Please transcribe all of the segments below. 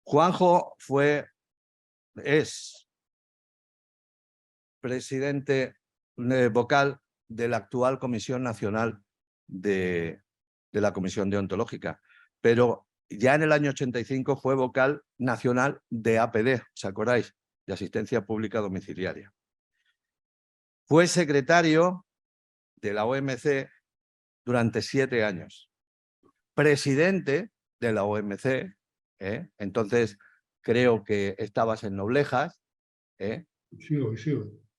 Juanjo es presidente vocal de la actual Comisión Nacional de la Comisión Deontológica, pero ya en el año 85 fue vocal nacional de APD, ¿os acordáis? De Asistencia Pública Domiciliaria. Fue secretario de la OMC durante 7 años, presidente de la OMC, entonces creo que estabas en Noblejas, Sigo.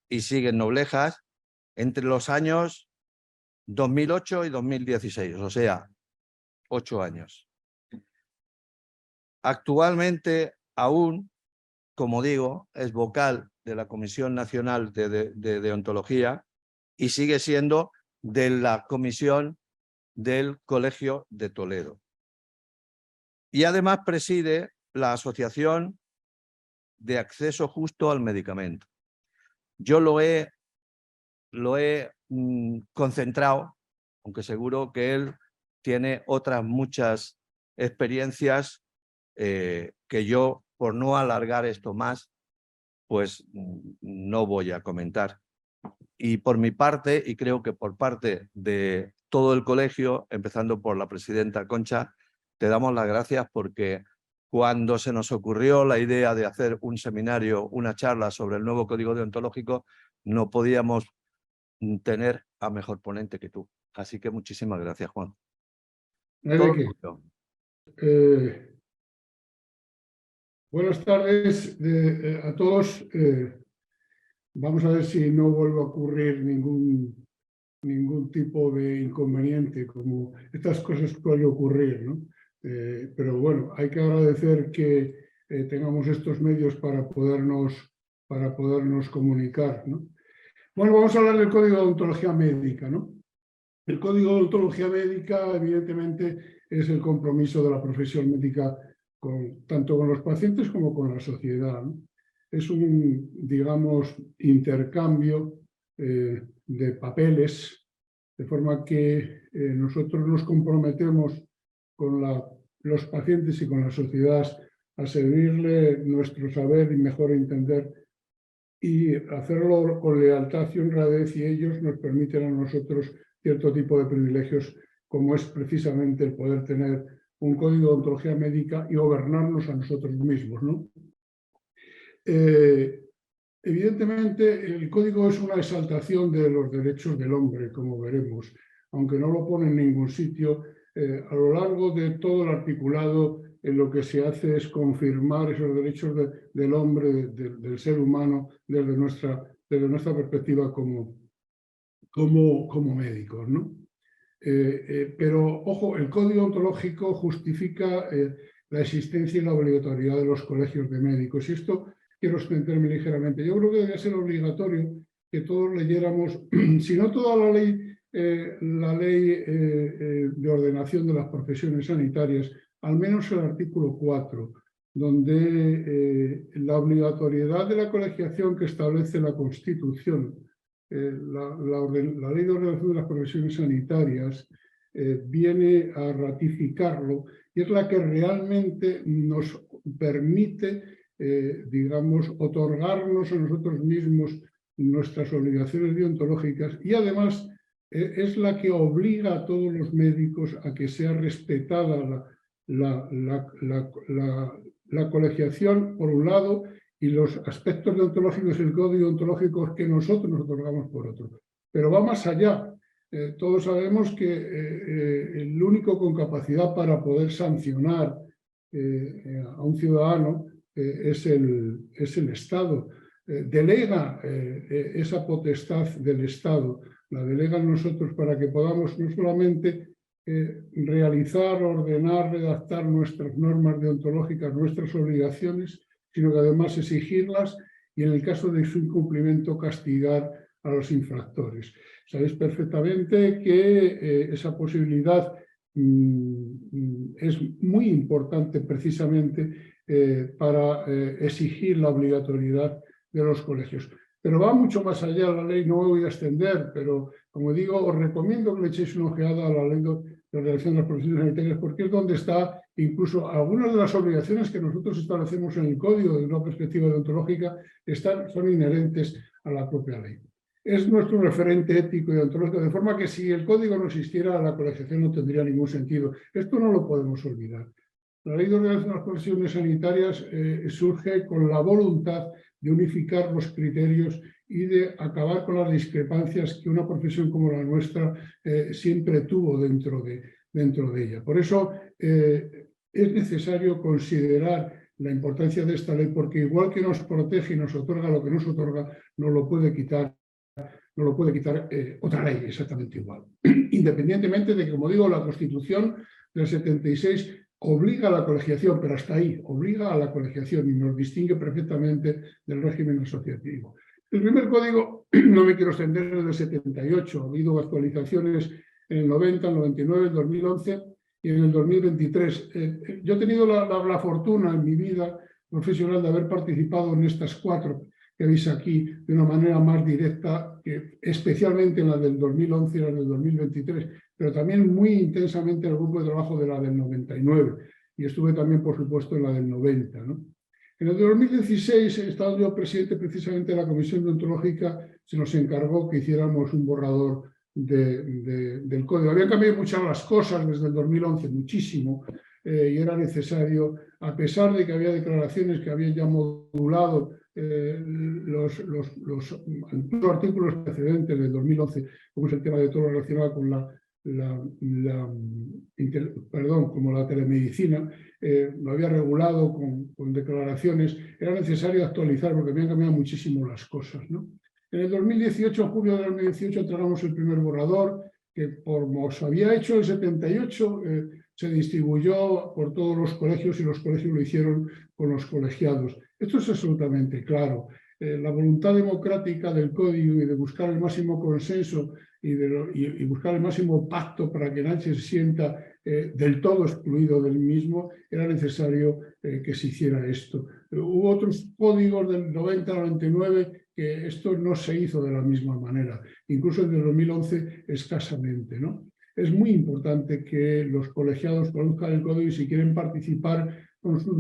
y sigue en Noblejas, entre los años 2008 y 2016, o sea, 8 años. Actualmente aún, como digo, es vocal de la Comisión Nacional de Deontología y sigue siendo de la Comisión del Colegio de Toledo. Y además preside la Asociación de Acceso Justo al Medicamento. Yo lo he concentrado, aunque seguro que él tiene otras muchas experiencias que yo, por no alargar esto más, pues no voy a comentar. Y por mi parte, y creo que por parte de todo el colegio, empezando por la presidenta Concha, te damos las gracias porque cuando se nos ocurrió la idea de hacer un seminario, una charla sobre el nuevo código deontológico, no podíamos tener a mejor ponente que tú. Así que muchísimas gracias, Juan. Buenas tardes a todos. Vamos a ver si no vuelve a ocurrir ningún tipo de inconveniente, como estas cosas pueden ocurrir, ¿no? Pero bueno, hay que agradecer que tengamos estos medios para podernos comunicar, ¿no? Bueno, vamos a hablar del Código de Deontología Médica, ¿no? El Código de Deontología Médica, evidentemente, es el compromiso de la profesión médica tanto con los pacientes como con la sociedad, ¿no? Es un, digamos, intercambio de papeles, de forma que nosotros nos comprometemos con los pacientes y con la sociedad a servirle nuestro saber y mejor entender y hacerlo con lealtad y honradez, y ellos nos permiten a nosotros cierto tipo de privilegios, como es precisamente el poder tener un código de ontología médica y gobernarnos a nosotros mismos, ¿no? Evidentemente, el código es una exaltación de los derechos del hombre, como veremos, aunque no lo pone en ningún sitio. A lo largo de todo el articulado, lo que se hace es confirmar esos derechos del hombre, del ser humano, desde nuestra perspectiva como médicos, ¿no? Pero, ojo, el código ontológico justifica la existencia y la obligatoriedad de los colegios de médicos. Y esto quiero extenderme ligeramente. Yo creo que debería ser obligatorio que todos leyéramos, si no toda la ley de ordenación de las profesiones sanitarias, al menos el artículo 4, donde la obligatoriedad de la colegiación que establece la Constitución, la ley de ordenación de las profesiones sanitarias, viene a ratificarlo, y es la que realmente nos permite, digamos, otorgarnos a nosotros mismos nuestras obligaciones deontológicas, y además es la que obliga a todos los médicos a que sea respetada la colegiación, por un lado, y los aspectos deontológicos del código deontológico que nosotros nos otorgamos por otro. Pero va más allá. Todos sabemos que el único con capacidad para poder sancionar a un ciudadano es el Estado. Delega esa potestad del Estado, la delegan nosotros para que podamos no solamente realizar, ordenar, redactar nuestras normas deontológicas, nuestras obligaciones, sino que además exigirlas y, en el caso de su incumplimiento, castigar a los infractores. Sabéis perfectamente que esa posibilidad es muy importante precisamente para exigir la obligatoriedad de los colegios. Pero va mucho más allá la ley, no me voy a extender, pero como digo, os recomiendo que le echéis una ojeada a la ley de Ordenación de las Profesiones Sanitarias, porque es donde está incluso algunas de las obligaciones que nosotros establecemos en el código de una perspectiva deontológica son inherentes a la propia ley. Es nuestro referente ético y deontológico, de forma que si el código no existiera, la colegiación no tendría ningún sentido. Esto no lo podemos olvidar. La Ley de Ordenación de las Profesiones Sanitarias surge con la voluntad de unificar los criterios y de acabar con las discrepancias que una profesión como la nuestra siempre tuvo dentro de ella. Por eso es necesario considerar la importancia de esta ley, porque igual que nos protege y nos otorga lo que nos otorga, nos lo puede quitar otra ley exactamente igual. Independientemente de que, como digo, la Constitución del 76 obliga a la colegiación, pero hasta ahí, obliga a la colegiación y nos distingue perfectamente del régimen asociativo. El primer código, no me quiero extender, es del 78, ha habido actualizaciones en el 90, el 99, el 2011 y en el 2023. Yo he tenido la fortuna en mi vida profesional de haber participado en estas 4 que veis aquí de una manera más directa, especialmente en la del 2011 y la del 2023, pero también muy intensamente el grupo de trabajo de la del 99, y estuve también, por supuesto, en la del 90, ¿no? En el 2016, estando yo presidente precisamente de la Comisión Deontológica, se nos encargó que hiciéramos un borrador del código. Habían cambiado muchas las cosas desde el 2011, muchísimo, y era necesario, a pesar de que había declaraciones que habían ya modulado los artículos precedentes del 2011, como es el tema de todo lo relacionado con como la telemedicina, lo había regulado con declaraciones, era necesario actualizar porque habían cambiado muchísimo las cosas, ¿no? En el 2018, en julio de 2018, entregamos el primer borrador, que como se había hecho el 78, se distribuyó por todos los colegios y los colegios lo hicieron con los colegiados. Esto es absolutamente claro. La voluntad democrática del código y de buscar el máximo consenso y buscar el máximo pacto para que nadie se sienta del todo excluido del mismo, era necesario que se hiciera esto. Hubo otros códigos del 90 al 99 que esto no se hizo de la misma manera, incluso en el 2011 escasamente, ¿no? Es muy importante que los colegiados conozcan el código y si quieren participar con sus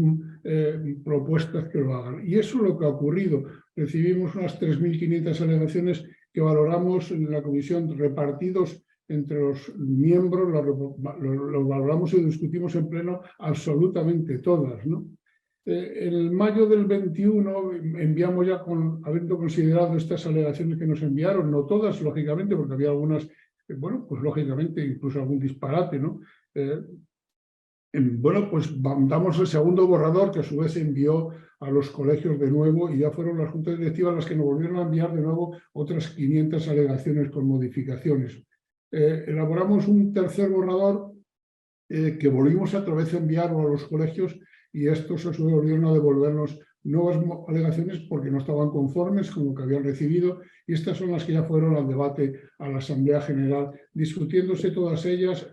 propuestas que lo hagan. Y eso es lo que ha ocurrido. Recibimos unas 3.500 alegaciones que valoramos en la comisión repartidos entre los miembros, lo valoramos y discutimos en pleno absolutamente todas, ¿no? En el mayo del 21 enviamos ya, habiendo considerado estas alegaciones que nos enviaron, no todas, lógicamente, porque había algunas, bueno, pues lógicamente incluso algún disparate, ¿no? Bueno, pues damos el segundo borrador que a su vez se envió a los colegios de nuevo y ya fueron las juntas directivas las que nos volvieron a enviar de nuevo otras 500 alegaciones con modificaciones. Elaboramos un tercer borrador que volvimos otra vez a enviar a los colegios y estos a su vez volvieron a devolvernos nuevas alegaciones porque no estaban conformes con lo que habían recibido y estas son las que ya fueron al debate a la Asamblea General, discutiéndose todas ellas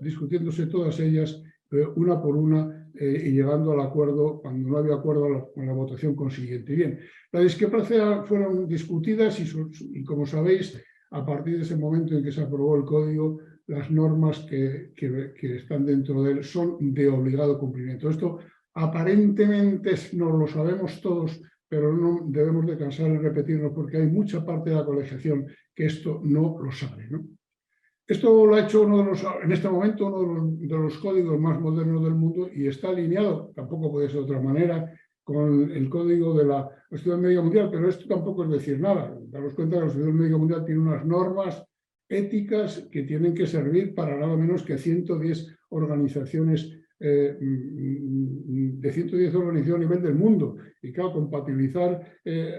una por una y llegando al acuerdo, cuando no había acuerdo, con la votación consiguiente. Bien, las discrepancias fueron discutidas y como sabéis, a partir de ese momento en que se aprobó el código, las normas que están dentro de él son de obligado cumplimiento. Esto aparentemente no lo sabemos todos, pero no debemos de cansar de repetirlo porque hay mucha parte de la colegiación que esto no lo sabe, ¿no? Esto lo ha hecho en este momento uno de los códigos más modernos del mundo y está alineado, tampoco puede ser de otra manera, con el código de la Organización Médica Mundial, pero esto tampoco es decir nada. Daros cuenta que la Organización Médica Mundial tiene unas normas éticas que tienen que servir para nada menos que 110 organizaciones de 110 organizaciones a nivel del mundo. Y claro, compatibilizar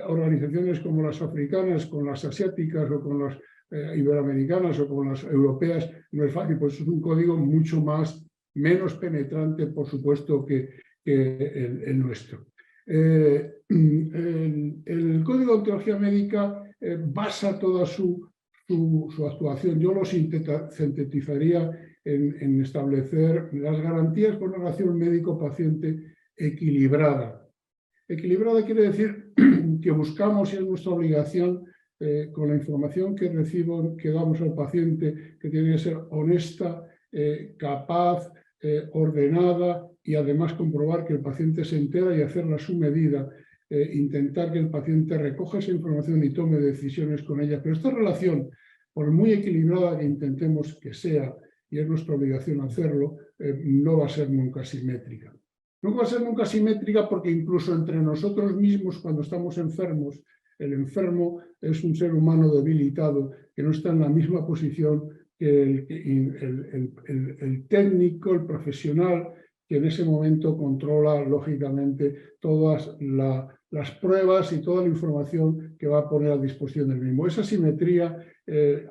organizaciones como las africanas con las asiáticas o con las iberoamericanas o con las europeas no es fácil, pues es un código mucho menos penetrante, por supuesto, que el nuestro. El Código de Ontología Médica basa toda su actuación, yo lo sintetizaría en establecer las garantías por una relación médico-paciente equilibrada. Equilibrada quiere decir que buscamos, y es nuestra obligación, con la información que damos al paciente, que tiene que ser honesta capaz, ordenada y además comprobar que el paciente se entera y hacerla a su medida, intentar que el paciente recoja esa información y tome decisiones con ella. Pero esta relación, por muy equilibrada que intentemos que sea, y es nuestra obligación hacerlo, no va a ser nunca simétrica. No va a ser nunca simétrica porque incluso entre nosotros mismos, cuando estamos enfermos, el enfermo es un ser humano debilitado que no está en la misma posición que el técnico, el profesional, que en ese momento controla, lógicamente, todas las pruebas y toda la información que va a poner a disposición del mismo. Esa simetría,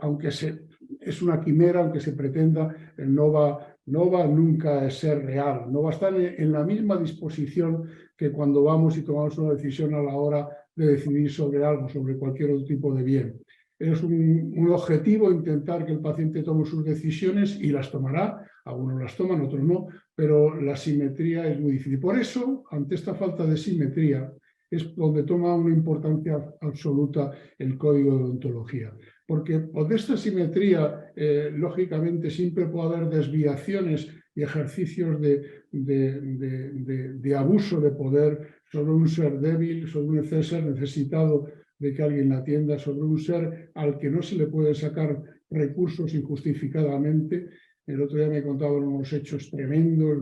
aunque es una quimera, aunque se pretenda, no va nunca a ser real, no va a estar en la misma disposición que cuando vamos y tomamos una decisión a la hora de decidir sobre algo, sobre cualquier otro tipo de bien. Es un objetivo intentar que el paciente tome sus decisiones y las tomará, algunos las toman, otros no, pero la simetría es muy difícil. Por eso, ante esta falta de simetría, es donde toma una importancia absoluta el código de deontología. Porque por esta simetría, lógicamente, siempre puede haber desviaciones y ejercicios de abuso de poder sobre un ser débil, sobre un ser necesitado de que alguien la atienda, sobre un ser al que no se le puede sacar recursos injustificadamente. El otro día me contaban unos hechos tremendos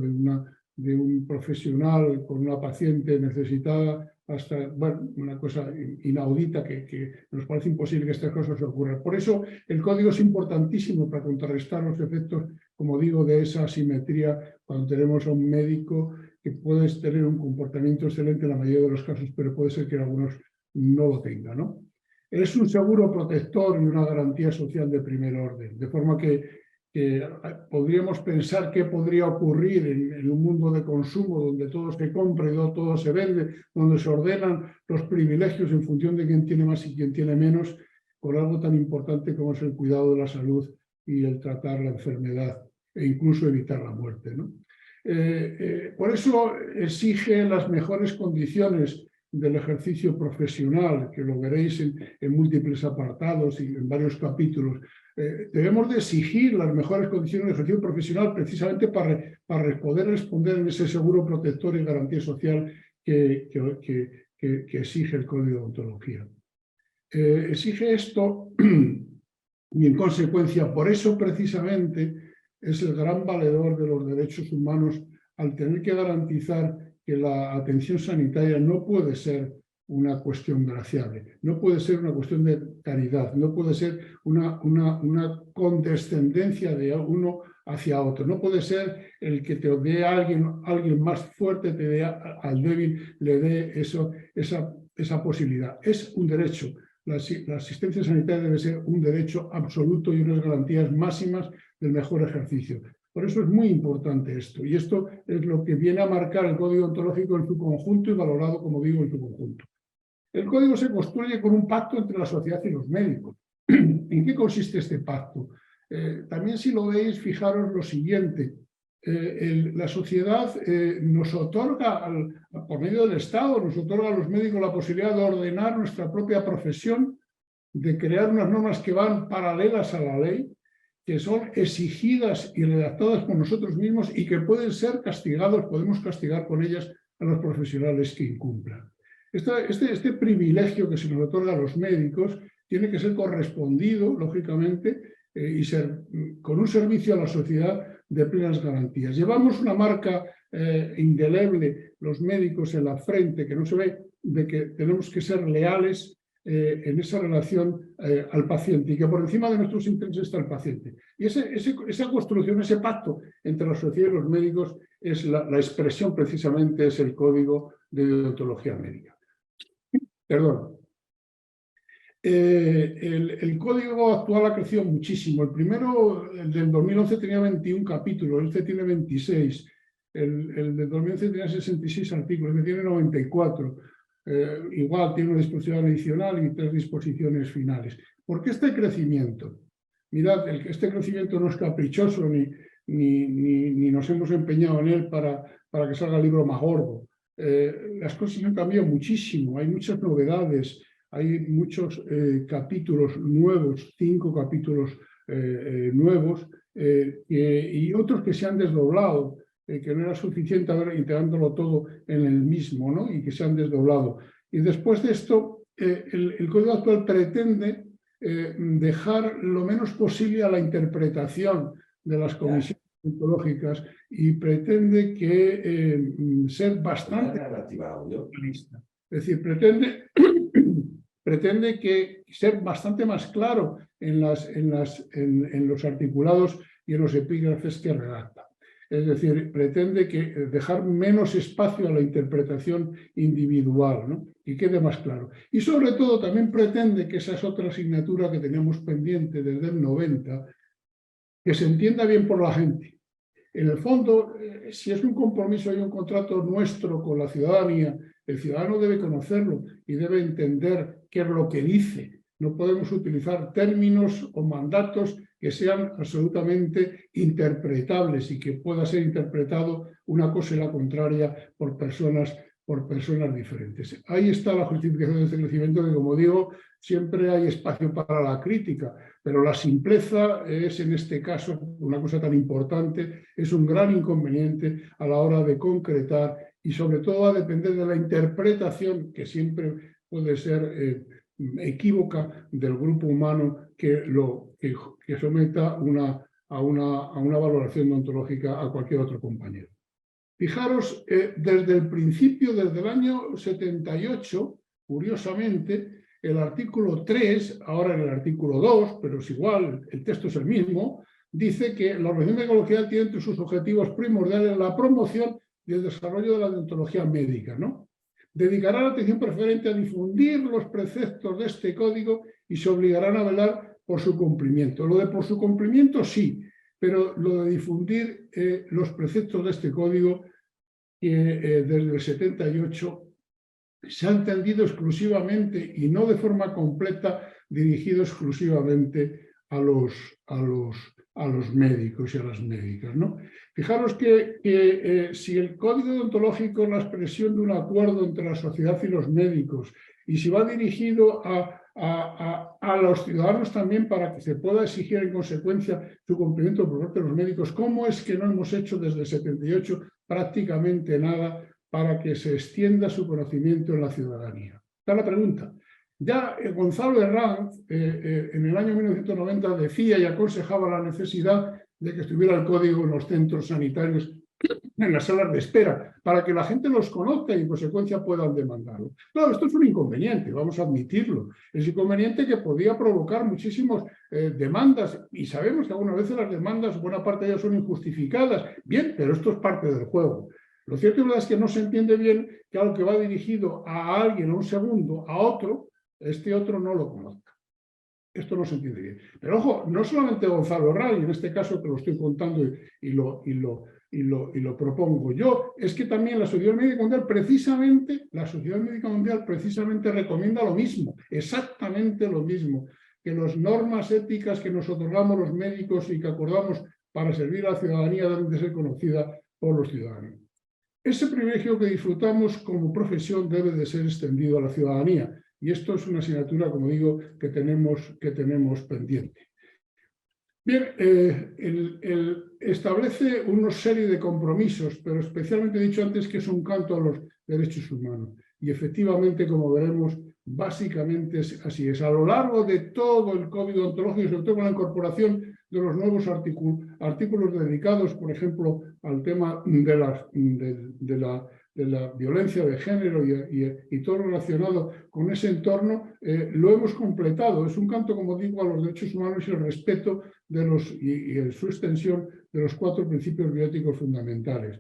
de un profesional con una paciente necesitada, hasta una cosa inaudita que nos parece imposible que estas cosas ocurran. Por eso el código es importantísimo para contrarrestar los efectos, como digo, de esa asimetría cuando tenemos a un médico que puede tener un comportamiento excelente en la mayoría de los casos, pero puede ser que en algunos no lo tenga, ¿no? Es un seguro protector y una garantía social de primer orden, de forma que podríamos pensar qué podría ocurrir en un mundo de consumo donde todo se compra y todo se vende, donde se ordenan los privilegios en función de quién tiene más y quién tiene menos, con algo tan importante como es el cuidado de la salud y el tratar la enfermedad e incluso evitar la muerte, ¿no? Por eso exige las mejores condiciones del ejercicio profesional, que lo veréis en múltiples apartados y en varios capítulos. Debemos de exigir las mejores condiciones de ejercicio profesional precisamente para poder responder en ese seguro protector y garantía social que exige el Código de Deontología. Exige esto y en consecuencia, por eso precisamente es el gran valedor de los derechos humanos al tener que garantizar que la atención sanitaria no puede ser una cuestión graciable, no puede ser una cuestión de caridad, no puede ser una condescendencia de uno hacia otro, no puede ser el que te dé a alguien más fuerte, te dé al débil, le dé esa posibilidad. Es un derecho. La asistencia sanitaria debe ser un derecho absoluto y unas garantías máximas del mejor ejercicio. Por eso es muy importante esto, y esto es lo que viene a marcar el código ontológico en su conjunto y valorado, como digo, en su conjunto. El código se construye con un pacto entre la sociedad y los médicos. ¿En qué consiste este pacto? También, si lo veis, fijaros lo siguiente. La sociedad nos otorga, por medio del Estado, nos otorga a los médicos la posibilidad de ordenar nuestra propia profesión, de crear unas normas que van paralelas a la ley, que son exigidas y redactadas por nosotros mismos y que pueden ser castigados, podemos castigar con ellas a los profesionales que incumplan. Este privilegio que se nos otorga a los médicos tiene que ser correspondido, lógicamente, y ser con un servicio a la sociedad de plenas garantías. Llevamos una marca indeleble, los médicos, en la frente, que no se ve, de que tenemos que ser leales en esa relación al paciente y que por encima de nuestros intereses está el paciente. Y esa construcción, ese pacto entre la sociedad y los médicos es la expresión, precisamente, es el Código de Deontología Médica. Perdón. El código actual ha crecido muchísimo. El primero, el del 2011, tenía 21 capítulos, este tiene 26. El del 2011 tenía 66 artículos, este tiene 94. Igual tiene una disposición adicional y 3 disposiciones finales. ¿Por qué este crecimiento? Mirad, este crecimiento no es caprichoso ni nos hemos empeñado en él para que salga el libro más gordo. Las cosas han cambiado muchísimo, hay muchas novedades, hay muchos capítulos nuevos, 5 capítulos nuevos, y otros que se han desdoblado, que no era suficiente haber integrándolo todo en el mismo, ¿no? Y que se han desdoblado. Y después de esto, el código actual pretende dejar lo menos posible a la interpretación de las comisiones ontológicas y pretende ser bastante realista. Es decir, pretende ser bastante más claro en los articulados y en los epígrafes que redacta. Es decir, pretende dejar menos espacio a la interpretación individual, ¿no? Y quede más claro. Y sobre todo también pretende, que esa es otra asignatura que teníamos pendiente desde el 90, que se entienda bien por la gente. En el fondo, si es un compromiso y un contrato nuestro con la ciudadanía, el ciudadano debe conocerlo y debe entender qué es lo que dice. No podemos utilizar términos o mandatos que sean absolutamente interpretables y que pueda ser interpretado una cosa y la contraria por personas diferentes. Ahí está la justificación de este crecimiento, que, como digo, siempre hay espacio para la crítica, pero la simpleza es, en este caso, una cosa tan importante, es un gran inconveniente a la hora de concretar y sobre todo va a depender de la interpretación, que siempre puede ser equívoca, del grupo humano que someta a una valoración ontológica a cualquier otro compañero. Fijaros, desde el principio, desde el año 78, curiosamente, el artículo 3, ahora en el artículo 2, pero es igual, el texto es el mismo, dice que la Organización Médico-Legal tiene entre sus objetivos primordiales la promoción y el desarrollo de la deontología médica, ¿no? Dedicará la atención preferente a difundir los preceptos de este código y se obligarán a velar por su cumplimiento. Lo de por su cumplimiento sí, pero lo de difundir los preceptos de este código desde el 78 se ha entendido exclusivamente y no de forma completa dirigido exclusivamente a los médicos y a las médicas, ¿no? Fijaros que si el código deontológico es la expresión de un acuerdo entre la sociedad y los médicos, y si va dirigido a los ciudadanos también para que se pueda exigir en consecuencia su cumplimiento por parte de los médicos, ¿cómo es que no hemos hecho desde el 78 prácticamente nada para que se extienda su conocimiento en la ciudadanía? Está la pregunta. Ya Gonzalo Herranz, en el año 1990, decía y aconsejaba la necesidad de que estuviera el código en los centros sanitarios, en las salas de espera, para que la gente los conozca y en consecuencia puedan demandarlo. Claro, esto es un inconveniente, vamos a admitirlo. Es inconveniente que podía provocar muchísimas demandas, y sabemos que algunas veces las demandas, buena parte de ellas son injustificadas. Bien, pero esto es parte del juego. Lo cierto y verdad es que no se entiende bien que algo que va dirigido a alguien, a un segundo, a otro, este otro no lo conozca. Esto no se entiende bien. Pero ojo, no solamente Gonzalo Herranz, en este caso que lo estoy contando y lo propongo yo, es que también la Sociedad Médica Mundial precisamente recomienda lo mismo, exactamente lo mismo, que las normas éticas que nos otorgamos los médicos y que acordamos para servir a la ciudadanía deben de ser conocidas por los ciudadanos. Ese privilegio que disfrutamos como profesión debe de ser extendido a la ciudadanía. Y esto es una asignatura, como digo, que tenemos pendiente. Bien, establece una serie de compromisos, pero especialmente he dicho antes que es un canto a los derechos humanos. Y efectivamente, como veremos, básicamente así es. A lo largo de todo el código ontológico, sobre todo con la incorporación de los nuevos artículos dedicados, por ejemplo, al tema de la violencia de género y todo relacionado con ese entorno, lo hemos completado. Es un canto, como digo, a los derechos humanos y el respeto y su extensión de los 4 principios bioéticos fundamentales.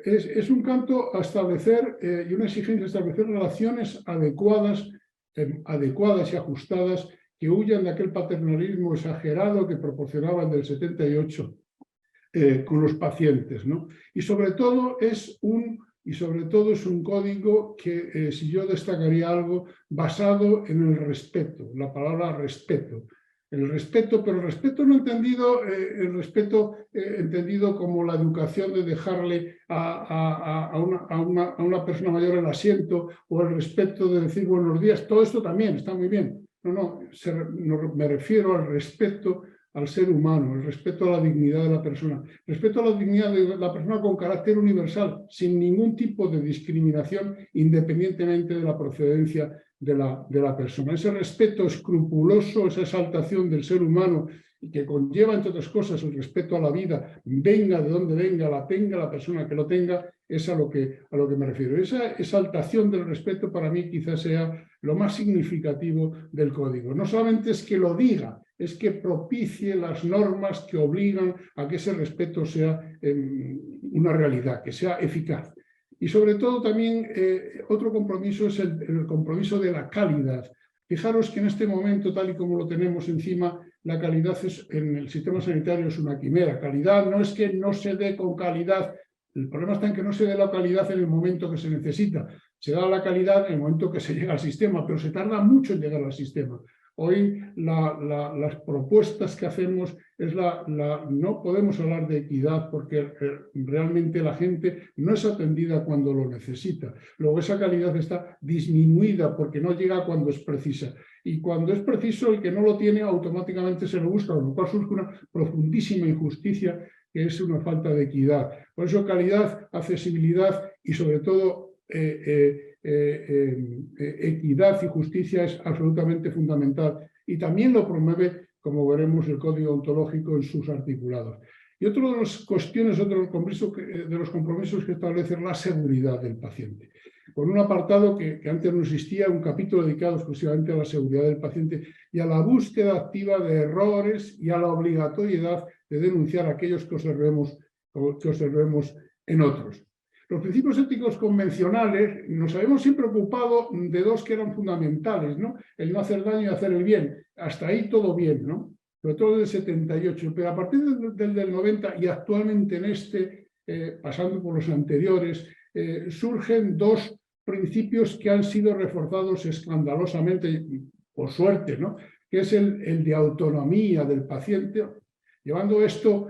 Es un canto a establecer y una exigencia a establecer relaciones adecuadas y ajustadas que huyan de aquel paternalismo exagerado que proporcionaban del 78 con los pacientes, ¿no? Y sobre todo es un código que, si yo destacaría algo, basado en el respeto, la palabra respeto. El respeto, pero el respeto no entendido, entendido como la educación de dejarle a una persona mayor el asiento, o el respeto de decir buenos días. Todo esto también está muy bien. No, me refiero al respeto al ser humano, el respeto a la dignidad de la persona, respeto a la dignidad de la persona con carácter universal, sin ningún tipo de discriminación, independientemente de la procedencia de la persona. Ese respeto escrupuloso, esa exaltación del ser humano, que conlleva, entre otras cosas, el respeto a la vida, venga de donde venga, la tenga la persona que lo tenga, es a lo que me refiero. Esa exaltación del respeto para mí quizás sea lo más significativo del código. No solamente es que lo diga, es que propicie las normas que obligan a que ese respeto sea una realidad, que sea eficaz. Y sobre todo también otro compromiso es el compromiso de la calidad. Fijaros que en este momento, tal y como lo tenemos encima, la calidad en el sistema sanitario es una quimera. Calidad no es que no se dé con calidad, el problema está en que no se dé la calidad en el momento que se necesita. Se da la calidad en el momento que se llega al sistema, pero se tarda mucho en llegar al sistema. Hoy las propuestas que hacemos es no podemos hablar de equidad porque realmente la gente no es atendida cuando lo necesita. Luego esa calidad está disminuida porque no llega cuando es precisa. Y cuando es preciso, el que no lo tiene automáticamente se lo busca, con lo cual surge una profundísima injusticia que es una falta de equidad. Por eso calidad, accesibilidad y sobre todo equidad y justicia es absolutamente fundamental y también lo promueve, como veremos, el Código Ontológico en sus articulados. Y otro de las cuestiones, otro de los compromisos que establece es la seguridad del paciente, con un apartado que antes no existía, un capítulo dedicado exclusivamente a la seguridad del paciente y a la búsqueda activa de errores y a la obligatoriedad de denunciar aquellos que observemos en otros. Los principios éticos convencionales nos habíamos siempre ocupado de dos que eran fundamentales, ¿no? El no hacer daño y hacer el bien. Hasta ahí todo bien, ¿no? Sobre todo del 78. Pero a partir del 90 y actualmente en pasando por los anteriores, surgen dos principios que han sido reforzados escandalosamente, por suerte, ¿no? Que es el de autonomía del paciente, llevando esto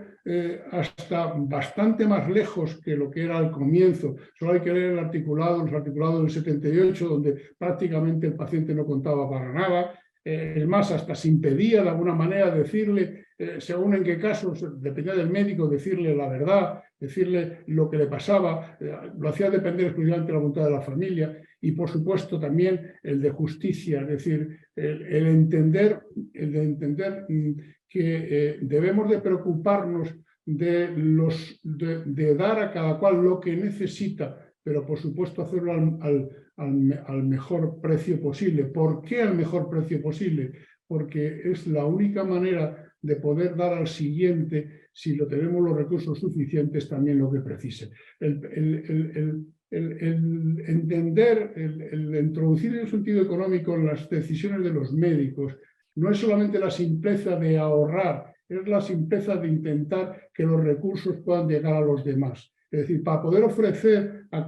hasta bastante más lejos que lo que era al comienzo. Solo hay que leer los articulados del 78, donde prácticamente el paciente no contaba para nada. Es más, hasta se impedía de alguna manera decirle, según en qué casos, dependía del médico, decirle la verdad, decirle lo que le pasaba, lo hacía depender exclusivamente de la voluntad de la familia. Y por supuesto también el de justicia, es decir, el de entender que debemos de preocuparnos de dar a cada cual lo que necesita, pero por supuesto hacerlo al mejor precio posible. ¿Por qué al mejor precio posible? Porque es la única manera de poder dar al siguiente, si lo tenemos los recursos suficientes, también lo que precise. El entender, el introducir el sentido económico en las decisiones de los médicos, no es solamente la simpleza de ahorrar, es la simpleza de intentar que los recursos puedan llegar a los demás. Es decir, para poder ofrecer a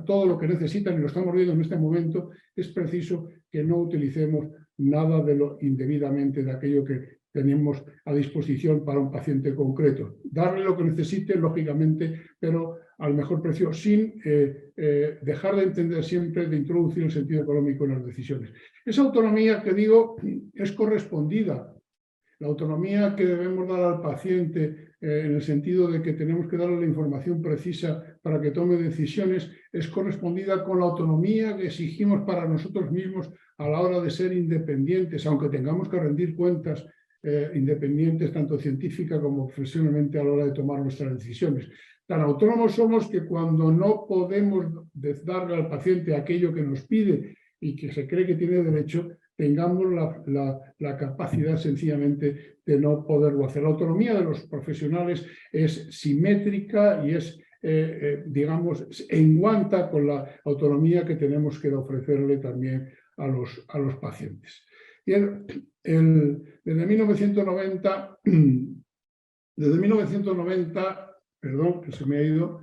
todo lo que necesitan, y lo estamos viendo en este momento, es preciso que no utilicemos nada de lo indebidamente de aquello que tenemos a disposición para un paciente concreto. Darle lo que necesite, lógicamente, pero al mejor precio, sin dejar de entender siempre, de introducir el sentido económico en las decisiones. Esa autonomía que digo es correspondida. La autonomía que debemos dar al paciente en el sentido de que tenemos que darle la información precisa para que tome decisiones es correspondida con la autonomía que exigimos para nosotros mismos a la hora de ser independientes, aunque tengamos que rendir cuentas independientes tanto científica como profesionalmente a la hora de tomar nuestras decisiones. Tan autónomos somos que cuando no podemos darle al paciente aquello que nos pide y que se cree que tiene derecho, tengamos la capacidad sencillamente de no poderlo hacer. La autonomía de los profesionales es simétrica y es, digamos, enguanta con la autonomía que tenemos que ofrecerle también a los pacientes. Bien, desde 1990, perdón, que se me ha ido,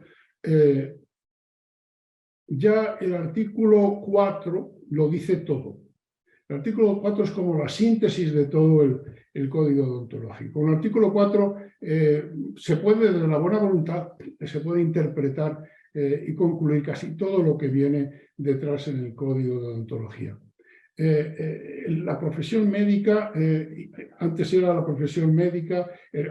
ya el artículo 4 lo dice todo. El artículo 4 es como la síntesis de todo el código deontológico. En el artículo 4 se puede, desde la buena voluntad, se puede interpretar y concluir casi todo lo que viene detrás en el código de deontología. la profesión médica, antes era la profesión médica,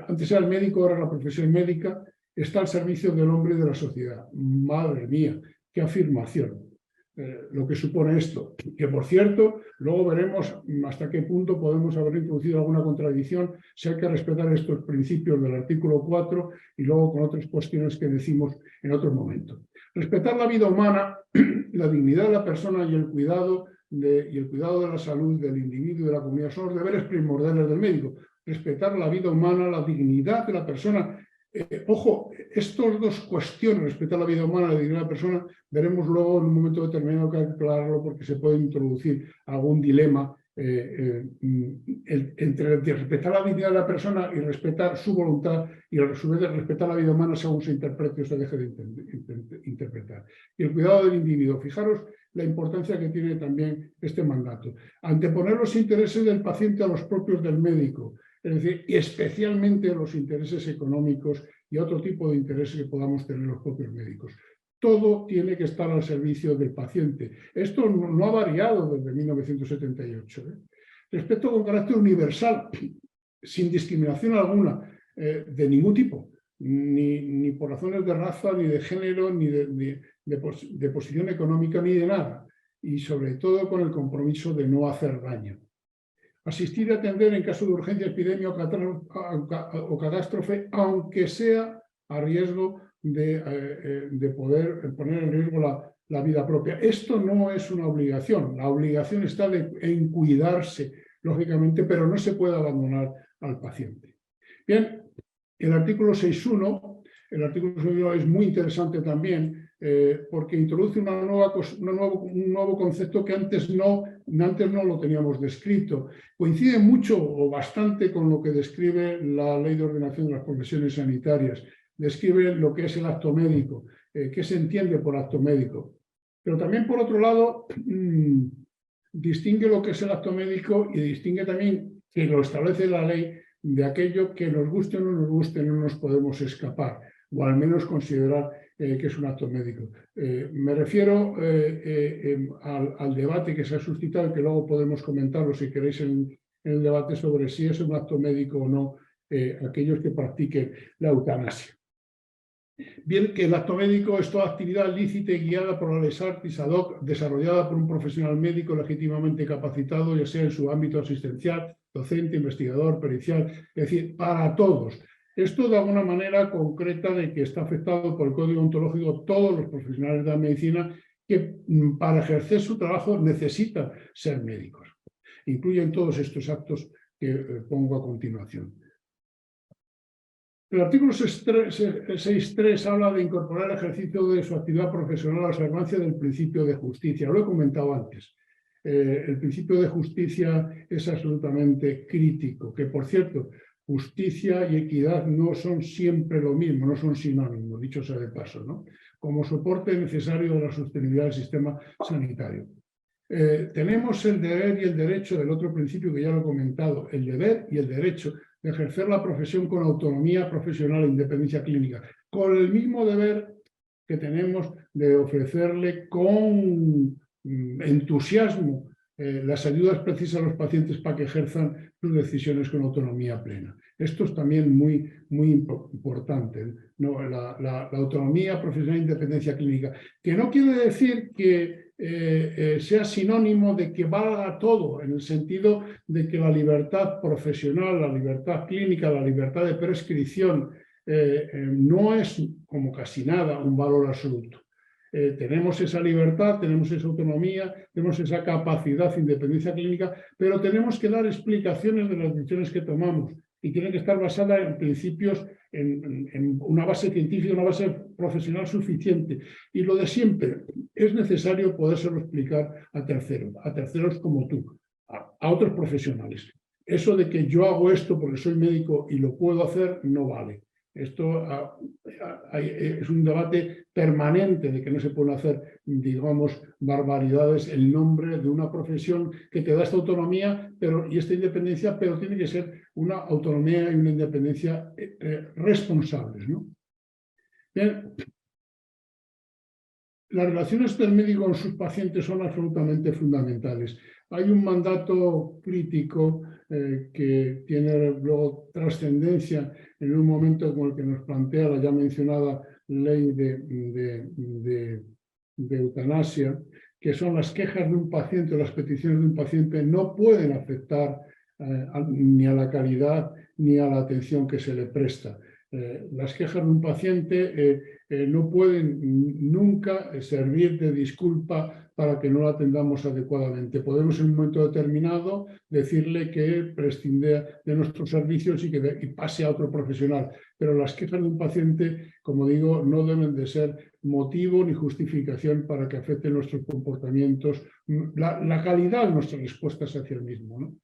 antes era el médico, ahora la profesión médica, está al servicio del hombre y de la sociedad. Madre mía, qué afirmación. Lo que supone esto, que por cierto, luego veremos hasta qué punto podemos haber introducido alguna contradicción, si hay que respetar estos principios del artículo 4 y luego con otras cuestiones que decimos en otro momento. Respetar la vida humana, la dignidad de la persona y el cuidado de la salud del individuo y de la comunidad son los deberes primordiales del médico. Respetar la vida humana, la dignidad de la persona. Ojo, estas dos cuestiones, respetar la vida humana, la dignidad de la persona, veremos luego en un momento determinado que hay que aclararlo porque se puede introducir algún dilema entre respetar la dignidad de la persona y respetar su voluntad y a su vez respetar la vida humana según se interprete o se deje de interpretar. Y el cuidado del individuo. Fijaros la importancia que tiene también este mandato. Anteponer los intereses del paciente a los propios del médico. Es decir, y especialmente los intereses económicos y otro tipo de intereses que podamos tener los propios médicos. Todo tiene que estar al servicio del paciente. Esto no ha variado desde 1978. Respeto con carácter universal, sin discriminación alguna, de ningún tipo, ni por razones de raza, ni de género, ni de posición económica, ni de nada. Y sobre todo con el compromiso de no hacer daño. Asistir y atender en caso de urgencia, epidemia o catástrofe, aunque sea a riesgo de poder poner en riesgo la vida propia. Esto no es una obligación. La obligación está en cuidarse, lógicamente, pero no se puede abandonar al paciente. Bien, el artículo 6.1, es muy interesante también porque introduce un nuevo concepto que antes no lo teníamos descrito. Coincide mucho o bastante con lo que describe la Ley de Ordenación de las Profesiones Sanitarias. Describe lo que es el acto médico, qué se entiende por acto médico. Pero también, por otro lado, distingue lo que es el acto médico y distingue también, que lo establece la ley, de aquello que nos guste o no nos guste, no nos podemos escapar, o al menos considerar que es un acto médico. Me refiero al debate que se ha suscitado, que luego podemos comentarlo si queréis en el debate sobre si es un acto médico o no aquellos que practiquen la eutanasia. Bien, que el acto médico es toda actividad lícita y guiada por la Lex Artis ad hoc, desarrollada por un profesional médico legítimamente capacitado, ya sea en su ámbito asistencial, docente, investigador, pericial, es decir, para todos. Esto de alguna manera concreta de que está afectado por el Código Ontológico todos los profesionales de la medicina que para ejercer su trabajo necesitan ser médicos. Incluyen todos estos actos que pongo a continuación. El artículo 6.3 habla de incorporar el ejercicio de su actividad profesional a la observancia del principio de justicia. Lo he comentado antes. El principio de justicia es absolutamente crítico, que por cierto, justicia y equidad no son siempre lo mismo, no son sinónimos, dicho sea de paso, ¿no? Como soporte necesario de la sostenibilidad del sistema sanitario. Tenemos el deber y el derecho del otro principio que ya lo he comentado, el deber y el derecho de ejercer la profesión con autonomía profesional e independencia clínica, con el mismo deber que tenemos de ofrecerle con entusiasmo las ayudas precisas a los pacientes para que ejerzan sus decisiones con autonomía plena. Esto es también muy importante, ¿no? La autonomía profesional e independencia clínica, que no quiere decir que sea sinónimo de que valga todo, en el sentido de que la libertad profesional, la libertad clínica, la libertad de prescripción no es, como casi nada, un valor absoluto. Tenemos esa libertad, tenemos esa autonomía, tenemos esa capacidad de independencia clínica, pero tenemos que dar explicaciones de las decisiones que tomamos y tiene que estar basada en principios, en una base científica, una base profesional suficiente. Y lo de siempre, es necesario podérselo explicar a terceros como tú, a otros profesionales. Eso de que yo hago esto porque soy médico y lo puedo hacer, no vale. Esto es un debate permanente de que no se pueden hacer, digamos, barbaridades en nombre de una profesión que te da esta autonomía y esta independencia, pero tiene que ser una autonomía y una independencia responsables, ¿no? Bien. Las relaciones del médico con sus pacientes son absolutamente fundamentales. hay un mandato crítico que tiene luego trascendencia en un momento como el que nos plantea la ya mencionada ley de eutanasia, que son las quejas de un paciente o las peticiones de un paciente no pueden afectar ni a la calidad ni a la atención que se le presta. Las quejas de un paciente no pueden nunca servir de disculpa para que no la atendamos adecuadamente. Podemos en un momento determinado decirle que prescinda de nuestros servicios y que pase a otro profesional, pero las quejas de un paciente, como digo, no deben de ser motivo ni justificación para que afecten nuestros comportamientos, la calidad de nuestras respuestas hacia el mismo, ¿no?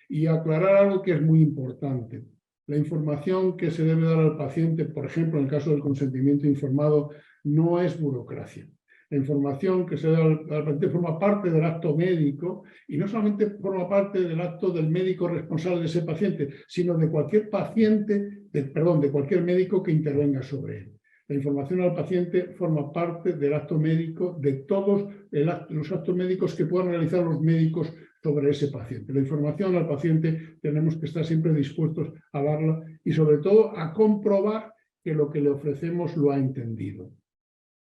Y aclarar algo que es muy importante. La información que se debe dar al paciente, por ejemplo, en el caso del consentimiento informado, no es burocracia. La información que se da al paciente forma parte del acto médico y no solamente forma parte del acto del médico responsable de ese paciente, sino de cualquier paciente, de cualquier médico que intervenga sobre él. La información al paciente forma parte del acto médico, de todos los actos médicos que puedan realizar los médicos sobre ese paciente. La información al paciente tenemos que estar siempre dispuestos a darla y sobre todo a comprobar que lo que le ofrecemos lo ha entendido.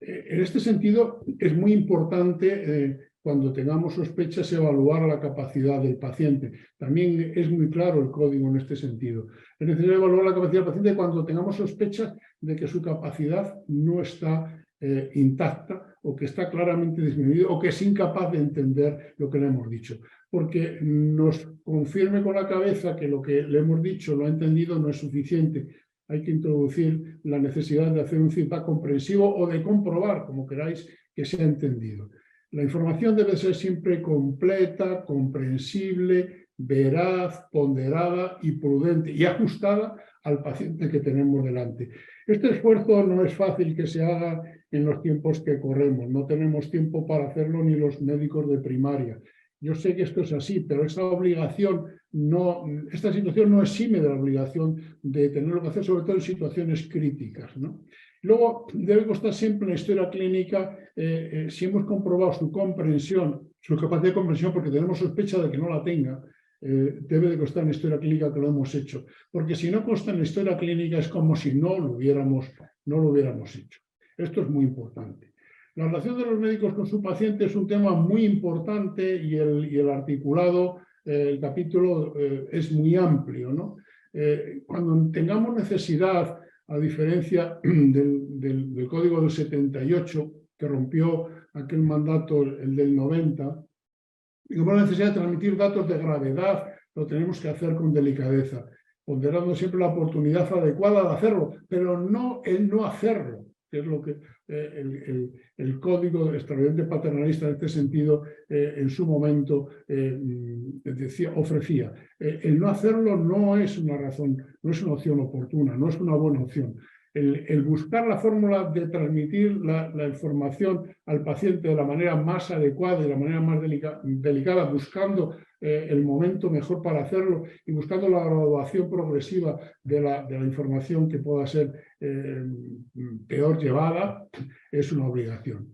En este sentido es muy importante cuando tengamos sospechas evaluar la capacidad del paciente. También es muy claro el código en este sentido. Es necesario evaluar la capacidad del paciente cuando tengamos sospechas de que su capacidad no está intacta o que está claramente disminuida o que es incapaz de entender lo que le hemos dicho. Porque nos confirme con la cabeza que lo que le hemos dicho lo ha entendido no es suficiente. Hay que introducir la necesidad de hacer un feedback comprensivo o de comprobar, como queráis, que se ha entendido. La información debe ser siempre completa, comprensible, veraz, ponderada y prudente y ajustada al paciente que tenemos delante. Este esfuerzo no es fácil que se haga en los tiempos que corremos. No tenemos tiempo para hacerlo ni los médicos de primaria. Yo sé que esto es así, pero esta situación no exime de la obligación de tenerlo que hacer, sobre todo en situaciones críticas, ¿no? Luego, debe constar siempre en la historia clínica si hemos comprobado su comprensión, su capacidad de comprensión, porque tenemos sospecha de que no la tenga, debe de constar en la historia clínica que lo hemos hecho. Porque si no consta en la historia clínica es como si no lo hubiéramos hecho. Esto es muy importante. La relación de los médicos con su paciente es un tema muy importante y el articulado, el capítulo es muy amplio, ¿no? Cuando tengamos necesidad, a diferencia del Código del 78, que rompió aquel mandato, el del 90, tengamos la necesidad de transmitir datos de gravedad, lo tenemos que hacer con delicadeza, ponderando siempre la oportunidad adecuada de hacerlo, pero no el no hacerlo, que es lo que el código extraordinariamente paternalista en este sentido en su momento ofrecía. El no hacerlo no es una razón, no es una opción oportuna, no es una buena opción. El buscar la fórmula de transmitir la información al paciente de la manera más adecuada y de la manera más delicada, buscando el momento mejor para hacerlo y buscando la graduación progresiva de la información que pueda ser peor llevada, es una obligación.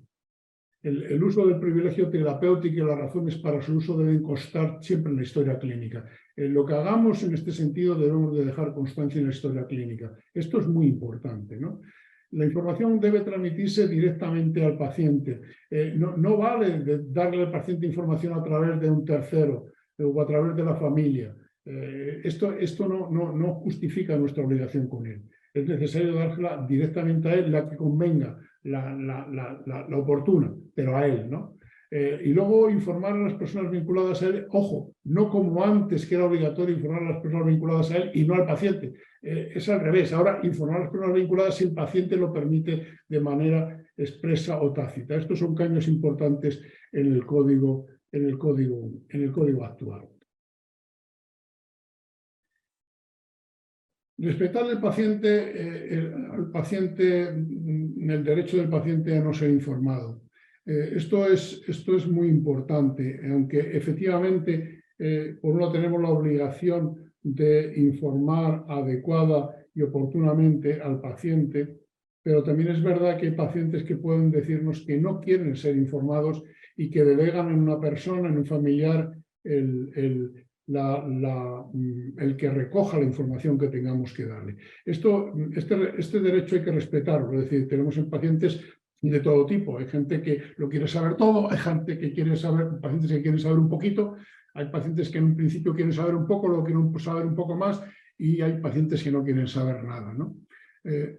El uso del privilegio terapéutico y las razones para su uso deben constar siempre en la historia clínica. Lo que hagamos en este sentido debemos de dejar constancia en la historia clínica. Esto es muy importante, ¿no? La información debe transmitirse directamente al paciente. No vale darle al paciente información a través de un tercero o a través de la familia. Esto no justifica nuestra obligación con él. Es necesario dársela directamente a él, la que convenga, la oportuna, pero a él, ¿no? Y luego informar a las personas vinculadas a él, ojo, no como antes que era obligatorio informar a las personas vinculadas a él y no al paciente. Es al revés, ahora informar a las personas vinculadas si el paciente lo permite de manera expresa o tácita. Estos son cambios importantes en el código actual. Respetar al paciente, el derecho del paciente a no ser informado. Esto es muy importante, aunque efectivamente, por un lado tenemos la obligación de informar adecuada y oportunamente al paciente, pero también es verdad que hay pacientes que pueden decirnos que no quieren ser informados y que delegan en una persona, en un familiar, el que recoja la información que tengamos que darle. Este derecho hay que respetarlo, es decir, tenemos en pacientes de todo tipo. Hay gente que lo quiere saber todo, hay gente que quiere saber, pacientes que quieren saber un poquito, hay pacientes que en un principio quieren saber un poco, luego quieren saber un poco más, y hay pacientes que no quieren saber nada, ¿no?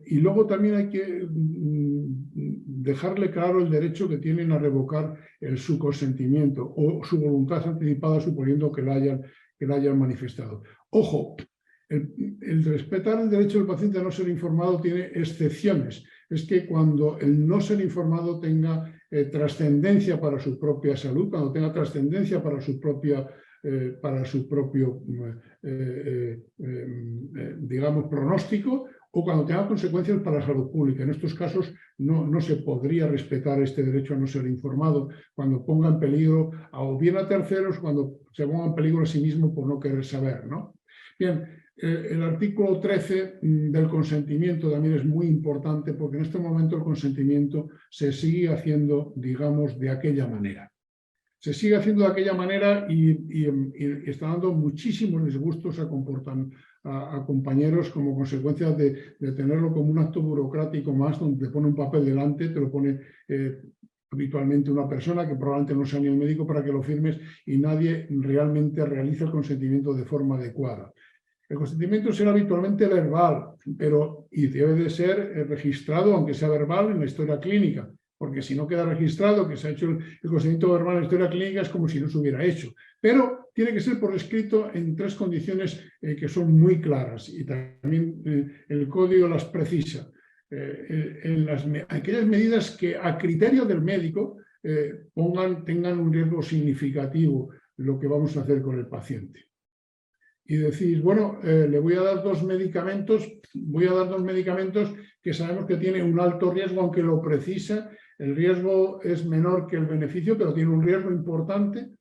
Y luego también hay que dejarle claro el derecho que tienen a revocar su consentimiento o su voluntad anticipada, suponiendo que la hayan manifestado. Ojo, el respetar el derecho del paciente a no ser informado tiene excepciones. Es que cuando el no ser informado tenga trascendencia para su propia salud, cuando tenga trascendencia para su propio, digamos, pronóstico, o cuando tenga consecuencias para la salud pública. En estos casos no se podría respetar este derecho a no ser informado cuando ponga en peligro o bien a terceros, cuando se ponga en peligro a sí mismo por no querer saber, ¿no? Bien, el artículo 13 del consentimiento también es muy importante porque en este momento el consentimiento se sigue haciendo, digamos, de aquella manera. Se sigue haciendo de aquella manera y está dando muchísimos disgustos a compañeros como consecuencia de tenerlo como un acto burocrático más, donde te pone un papel delante, te lo pone habitualmente una persona que probablemente no sea ni el médico para que lo firmes y nadie realmente realiza el consentimiento de forma adecuada. El consentimiento será habitualmente verbal, y debe de ser registrado, aunque sea verbal, en la historia clínica, porque si no queda registrado que se ha hecho el consentimiento verbal en la historia clínica es como si no se hubiera hecho. Pero tiene que ser por escrito en 3 condiciones que son muy claras y también el código las precisa. En aquellas medidas que a criterio del médico tengan un riesgo significativo lo que vamos a hacer con el paciente. Y decís, bueno, le voy a dar 2 medicamentos, que sabemos que tiene un alto riesgo, aunque lo precisa, el riesgo es menor que el beneficio, pero tiene un riesgo importante.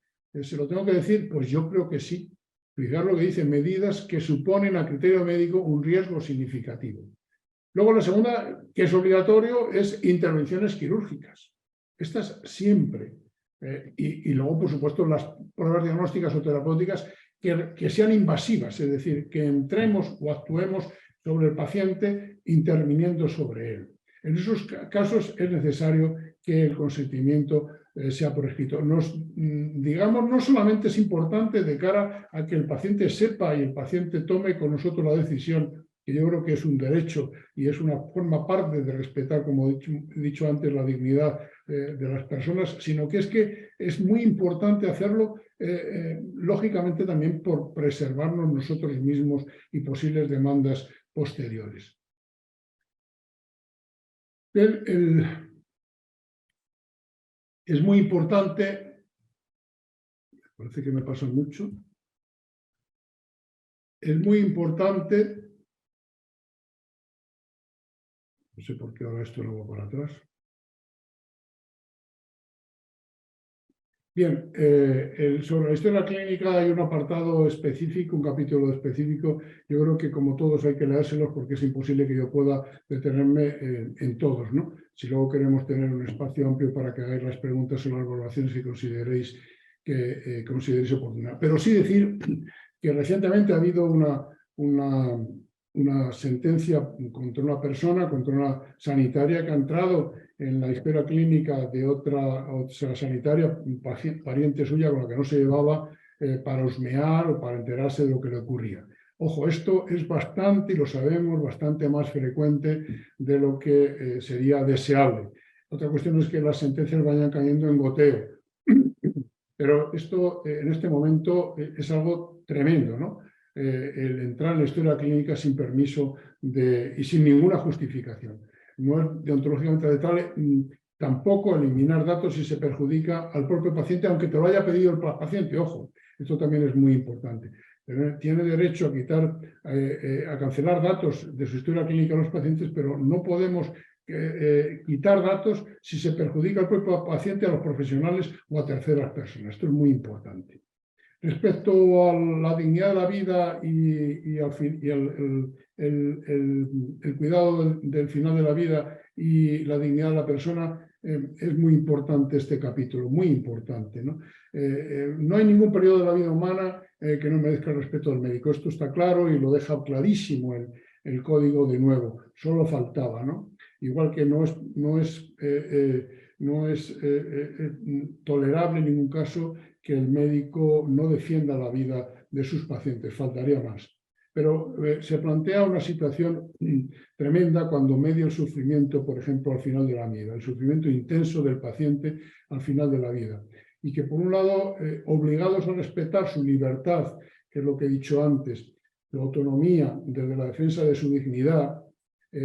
¿Se lo tengo que decir? Pues yo creo que sí. Fijar lo que dice, medidas que suponen a criterio médico un riesgo significativo. Luego la segunda, que es obligatorio, es intervenciones quirúrgicas. Estas siempre. Y luego, por supuesto, las pruebas diagnósticas o terapéuticas que sean invasivas, es decir, que entremos o actuemos sobre el paciente interviniendo sobre él. En esos casos es necesario que el consentimiento sea por escrito. Digamos, no solamente es importante de cara a que el paciente sepa y el paciente tome con nosotros la decisión, que yo creo que es un derecho y forma parte de respetar, como he dicho antes, la dignidad de las personas, sino que es muy importante hacerlo, lógicamente también por preservarnos nosotros mismos y posibles demandas posteriores. Es muy importante, parece que me pasa mucho, es muy importante, no sé por qué ahora esto lo va para atrás. Bien, sobre la historia clínica hay un apartado específico, un capítulo específico. Yo creo que como todos hay que leérselos porque es imposible que yo pueda detenerme en todos, ¿no? Si luego queremos tener un espacio amplio para que hagáis las preguntas o las valoraciones que consideréis oportunas. Pero sí decir que recientemente ha habido una sentencia contra una persona, contra una sanitaria que ha entrado en la historia clínica de otra sanitaria, pariente suya con la que no se llevaba, para husmear o para enterarse de lo que le ocurría. Ojo, esto es bastante, y lo sabemos, bastante más frecuente de lo que sería deseable. Otra cuestión es que las sentencias vayan cayendo en goteo. Pero esto en este momento es algo tremendo, ¿no? El entrar en la historia clínica sin permiso y sin ninguna justificación. No es deontológicamente aceptable tampoco eliminar datos si se perjudica al propio paciente, aunque te lo haya pedido el paciente. Ojo, esto también es muy importante. Tiene derecho a cancelar datos de su historia clínica a los pacientes, pero no podemos quitar datos si se perjudica al propio paciente, a los profesionales o a terceras personas. Esto es muy importante. Respecto a la dignidad de la vida y el cuidado del final de la vida y la dignidad de la persona, es muy importante este capítulo, muy importante, ¿no? No hay ningún periodo de la vida humana que no merezca el respeto del médico. Esto está claro y lo deja clarísimo el código de nuevo. Solo faltaba, ¿no? Igual que no es tolerable en ningún caso que el médico no defienda la vida de sus pacientes, faltaría más. Pero se plantea una situación tremenda cuando media el sufrimiento, por ejemplo, al final de la vida, el sufrimiento intenso del paciente al final de la vida. Y que, por un lado, obligados a respetar su libertad, que es lo que he dicho antes, la autonomía desde la defensa de su dignidad,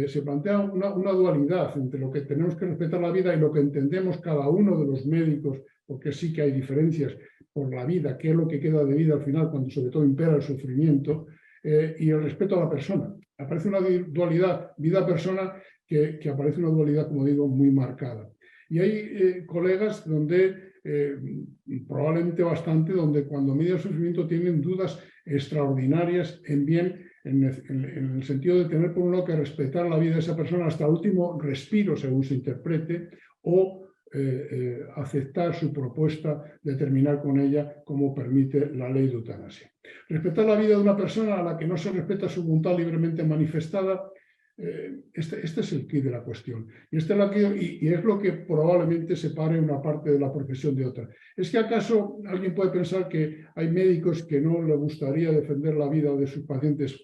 se plantea una dualidad entre lo que tenemos que respetar la vida y lo que entendemos cada uno de los médicos, porque sí que hay diferencias por la vida, qué es lo que queda de vida al final, cuando sobre todo impera el sufrimiento, y el respeto a la persona. Aparece una dualidad vida-persona que aparece una dualidad, como digo, muy marcada. Y hay colegas donde, probablemente bastante, donde cuando media el sufrimiento tienen dudas extraordinarias en el sentido de tener por un lado que respetar la vida de esa persona hasta el último respiro, según se interprete, o aceptar su propuesta de terminar con ella como permite la ley de eutanasia. Respetar la vida de una persona a la que no se respeta su voluntad libremente manifestada, este es el quid de la cuestión. Y es lo que probablemente separe una parte de la profesión de otra. ¿Es que acaso alguien puede pensar que hay médicos que no le gustaría defender la vida de sus pacientes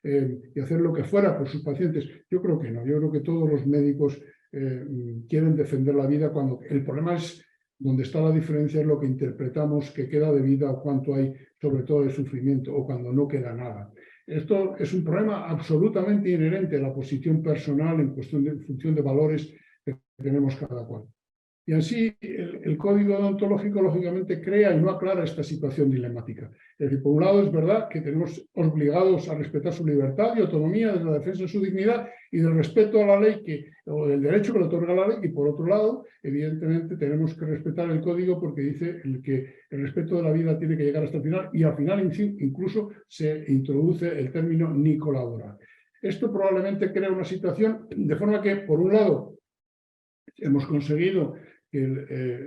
y hacer lo que fuera por sus pacientes? Yo creo que no. Yo creo que todos los médicos quieren defender la vida. Cuando el problema es donde está la diferencia, es lo que interpretamos que queda de vida o cuánto hay sobre todo de sufrimiento o cuando no queda nada. Esto es un problema absolutamente inherente a la posición personal en función de valores que tenemos cada cual. Y así el código deontológico lógicamente crea y no aclara esta situación dilemática. Es decir, por un lado es verdad que tenemos obligados a respetar su libertad y autonomía desde la defensa de su dignidad y del respeto a la ley o del derecho que le otorga la ley, y por otro lado, evidentemente tenemos que respetar el código porque dice que el respeto de la vida tiene que llegar hasta el final, y al final incluso se introduce el término ni colaborar. Esto probablemente crea una situación de forma que, por un lado, hemos conseguido que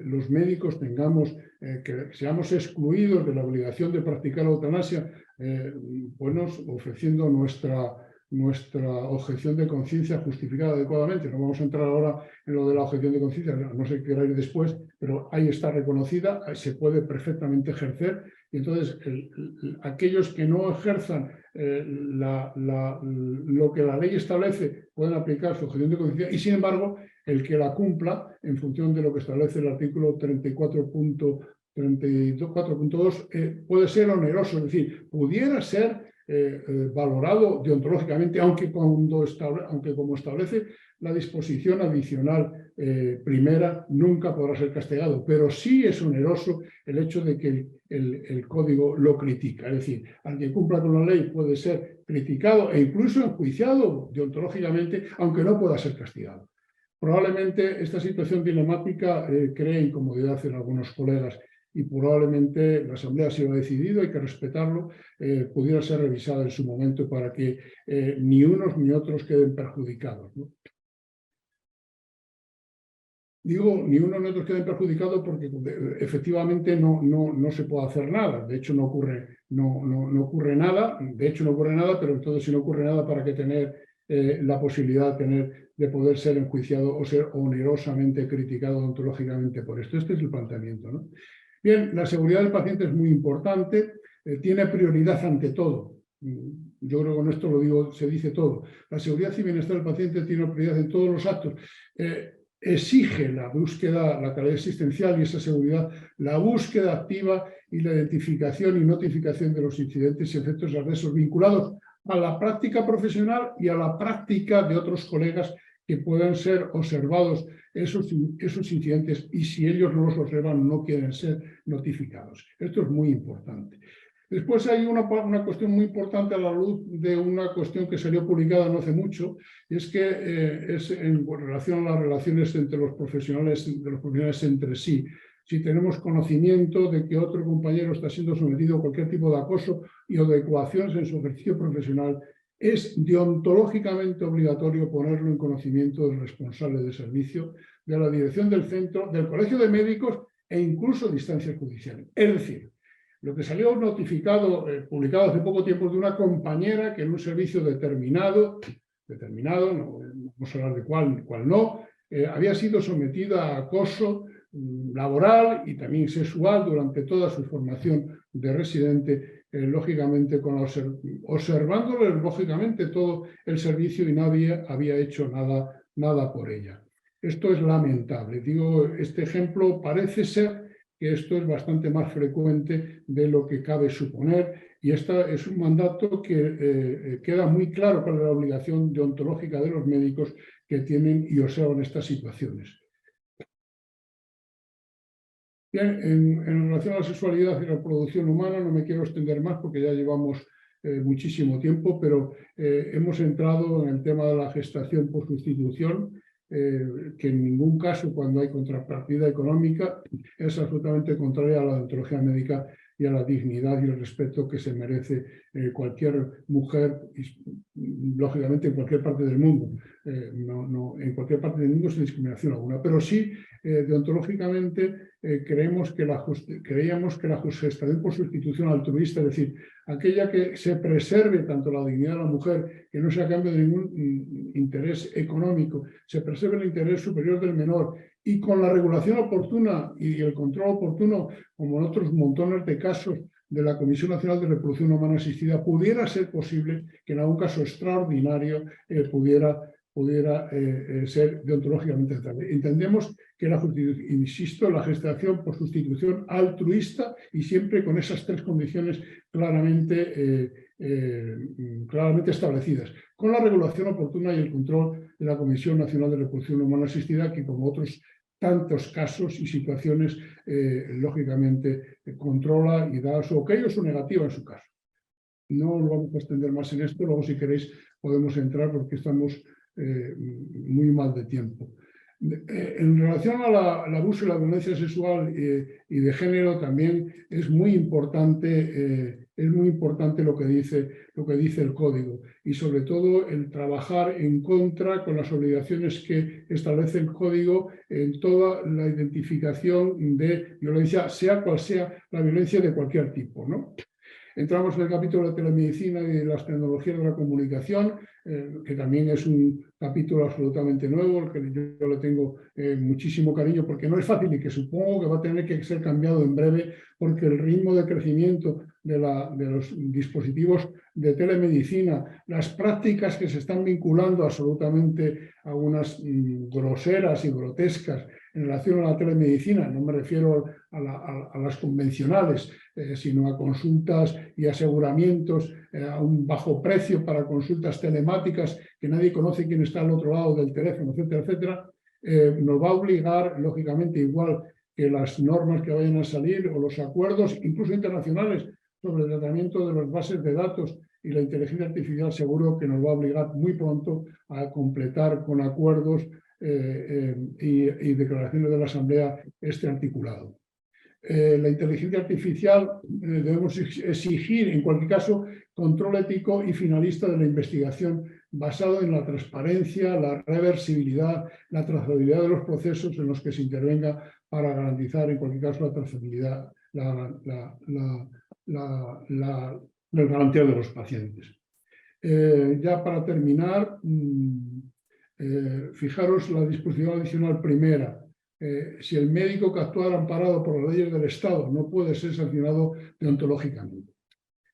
los médicos que seamos excluidos de la obligación de practicar la eutanasia, ofreciendo nuestra objeción de conciencia justificada adecuadamente. No vamos a entrar ahora en lo de la objeción de conciencia, no sé qué queráis después, pero ahí está reconocida, se puede perfectamente ejercer, y entonces aquellos que no ejerzan lo que la ley establece pueden aplicar su objeción de conciencia, y sin embargo el que la cumpla en función de lo que establece el artículo 34.2 puede ser oneroso, es decir, pudiera ser valorado deontológicamente, aunque como establece la disposición adicional primera, nunca podrá ser castigado, pero sí es oneroso el hecho de que el código lo critica. Es decir, alguien que cumpla con la ley puede ser criticado e incluso enjuiciado deontológicamente, aunque no pueda ser castigado. Probablemente esta situación dilemática cree incomodidad en algunos colegas, y probablemente la Asamblea se lo ha decidido, hay que respetarlo, pudiera ser revisada en su momento para que ni unos ni otros queden perjudicados, ¿no? Digo, ni unos ni otros queden perjudicados porque efectivamente no se puede hacer nada. De hecho, no ocurre nada. De hecho, no ocurre nada, pero entonces si no ocurre nada, ¿para qué tener la posibilidad de poder ser enjuiciado o ser onerosamente criticado ontológicamente por esto? Este es el planteamiento, ¿no? Bien, la seguridad del paciente es muy importante, tiene prioridad ante todo. Yo creo que con esto se dice todo. La seguridad y bienestar del paciente tiene prioridad en todos los actos. Exige la búsqueda, la calidad existencial y esa seguridad, la búsqueda activa y la identificación y notificación de los incidentes y efectos adversos vinculados a la práctica profesional y a la práctica de otros colegas que puedan ser observados esos incidentes, y si ellos no los observan no quieren ser notificados. Esto es muy importante. Después hay una cuestión muy importante a la luz de una cuestión que salió publicada no hace mucho, y es que es en relación a las relaciones entre los profesionales entre sí. si tenemos conocimiento de que otro compañero está siendo sometido a cualquier tipo de acoso o de coacciones en su ejercicio profesional, es deontológicamente obligatorio ponerlo en conocimiento del responsable de servicio, de la dirección del centro, del colegio de médicos e incluso de instancias judiciales. Es decir, lo que salió notificado, publicado hace poco tiempo, de una compañera que en un servicio determinado, no vamos a hablar de cuál no, había sido sometida a acoso laboral y también sexual durante toda su formación de residente, lógicamente observándole lógicamente todo el servicio y nadie había hecho nada por ella. Esto es lamentable. Digo, este ejemplo parece ser que esto es bastante más frecuente de lo que cabe suponer, y este es un mandato que queda muy claro para la obligación deontológica de los médicos que tienen y observan estas situaciones. Bien, en relación a la sexualidad y reproducción humana no me quiero extender más porque ya llevamos muchísimo tiempo, pero hemos entrado en el tema de la gestación por sustitución, que en ningún caso, cuando hay contrapartida económica, es absolutamente contraria a la deontología médica y a la dignidad y el respeto que se merece cualquier mujer, lógicamente en cualquier parte del mundo. En cualquier parte del mundo sin discriminación alguna, pero sí deontológicamente creíamos que la gestación por sustitución altruista, es decir, aquella que se preserve tanto la dignidad de la mujer, que no sea a cambio de ningún interés económico, se preserve el interés superior del menor, y con la regulación oportuna y el control oportuno, como en otros montones de casos de la Comisión Nacional de Reproducción Humana Asistida, pudiera ser posible que en algún caso extraordinario pudiera ser deontológicamente aceptable. Entendemos que la gestación por sustitución altruista, y siempre con esas tres condiciones claramente establecidas, con la regulación oportuna y el control de la Comisión Nacional de Reproducción Humana Asistida, que como otros tantos casos y situaciones, lógicamente controla y da su ok o su negativa en su caso. No lo vamos a extender más en esto, luego si queréis podemos entrar porque estamos muy mal de tiempo. En relación al abuso y la violencia sexual y de género, también es muy importante lo que dice el Código, y sobre todo el trabajar en contra con las obligaciones que establece el Código en toda la identificación de violencia, sea cual sea la violencia de cualquier tipo, ¿no? Entramos en el capítulo de telemedicina y de las tecnologías de la comunicación, que también es un capítulo absolutamente nuevo, al que yo le tengo muchísimo cariño, porque no es fácil y que supongo que va a tener que ser cambiado en breve, porque el ritmo de crecimiento de los dispositivos de telemedicina, las prácticas que se están vinculando absolutamente a unas groseras y grotescas en relación a la telemedicina, no me refiero a las convencionales, sino a consultas y aseguramientos a un bajo precio para consultas telemáticas que nadie conoce quién está al otro lado del teléfono, etcétera, etcétera, nos va a obligar, lógicamente, igual que las normas que vayan a salir o los acuerdos, incluso internacionales, sobre el tratamiento de las bases de datos y la inteligencia artificial, seguro que nos va a obligar muy pronto a completar con acuerdos y declaraciones de la Asamblea este articulado. La inteligencia artificial debemos exigir, en cualquier caso, control ético y finalista de la investigación basado en la transparencia, la reversibilidad, la trazabilidad de los procesos en los que se intervenga para garantizar, en cualquier caso, la trazabilidad, el garantía de los pacientes. Ya para terminar, fijaros la disposición adicional primera. Si el médico que actúa amparado por las leyes del Estado no puede ser sancionado deontológicamente.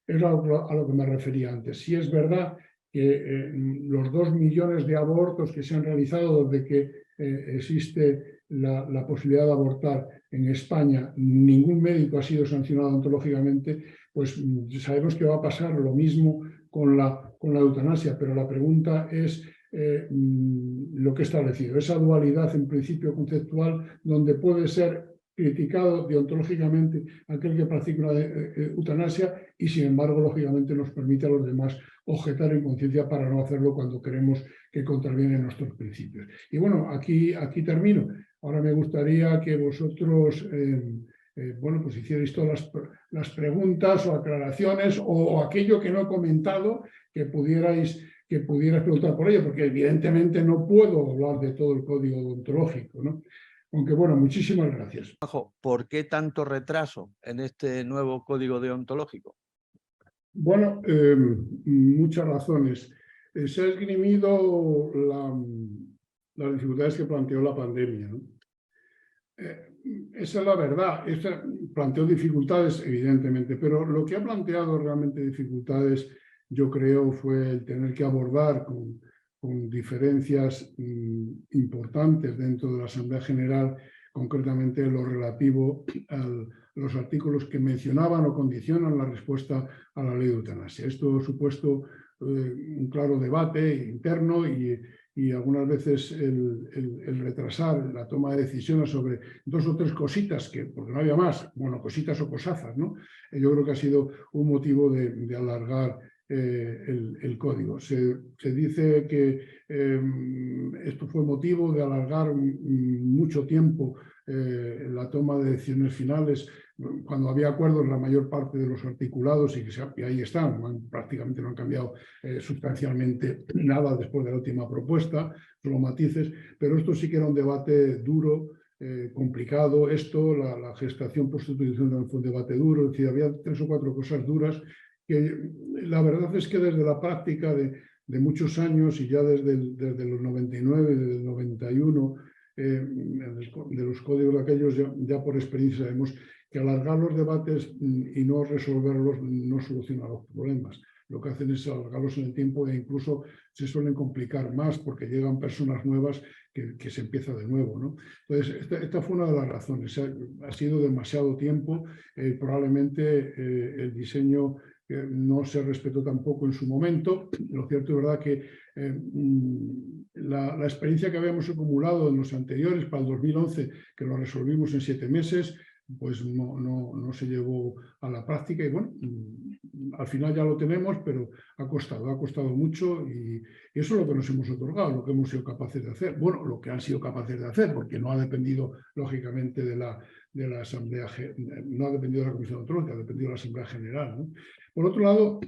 Es a lo que me refería antes. Si es verdad que los 2 millones de abortos que se han realizado desde que existe la posibilidad de abortar en España, ningún médico ha sido sancionado deontológicamente, pues sabemos que va a pasar lo mismo con la eutanasia, pero la pregunta es lo que he establecido, esa dualidad en principio conceptual donde puede ser criticado deontológicamente aquel que practica una eutanasia y, sin embargo, lógicamente nos permite a los demás objetar en conciencia para no hacerlo cuando creemos que contravienen nuestros principios. Y bueno, aquí termino. Ahora me gustaría que vosotros bueno, pues hicierais todas las preguntas o aclaraciones o aquello que no he comentado que pudierais preguntar por ello, porque evidentemente no puedo hablar de todo el código deontológico, ¿no? Aunque bueno, muchísimas gracias. ¿Por qué tanto retraso en este nuevo código deontológico? Bueno, muchas razones. Se ha esgrimido las dificultades que planteó la pandemia, ¿no? Esa es la verdad. Planteó dificultades, evidentemente, pero lo que ha planteado realmente dificultades, yo creo, fue el tener que abordar con diferencias importantes dentro de la Asamblea General, concretamente lo relativo a los artículos que mencionaban o condicionan la respuesta a la ley de eutanasia. Esto ha supuesto un claro debate interno y algunas veces el retrasar la toma de decisiones sobre 2 o 3 cositas, porque no había más, bueno, cositas o cosazas, ¿no? Yo creo que ha sido un motivo de alargar el código. Se dice que esto fue motivo de alargar mucho tiempo la toma de decisiones finales, cuando había acuerdo en la mayor parte de los articulados y ahí están, prácticamente no han cambiado sustancialmente nada después de la última propuesta, solo matices, pero esto sí que era un debate duro, complicado. La gestación por sustitución fue un debate duro, es decir, había 3 o 4 cosas duras que la verdad es que desde la práctica de muchos años y ya desde los 99, desde el 91, de los códigos aquellos, ya por experiencia sabemos que alargar los debates y no resolverlos no soluciona los problemas. Lo que hacen es alargarlos en el tiempo e incluso se suelen complicar más porque llegan personas nuevas que se empieza de nuevo, ¿no? Entonces, esta fue una de las razones. Ha sido demasiado tiempo. Probablemente el diseño no se respetó tampoco en su momento. Lo cierto es verdad que la experiencia que habíamos acumulado en los anteriores, para el 2011, que lo resolvimos en 7 meses, pues no se llevó a la práctica y bueno, al final ya lo tenemos, pero ha costado mucho y eso es lo que nos hemos otorgado, lo que hemos sido capaces de hacer. Bueno, lo que han sido capaces de hacer, porque no ha dependido lógicamente de la Asamblea, no ha dependido de la Comisión Deontológica, ha dependido de la Asamblea General, ¿no? Por otro lado,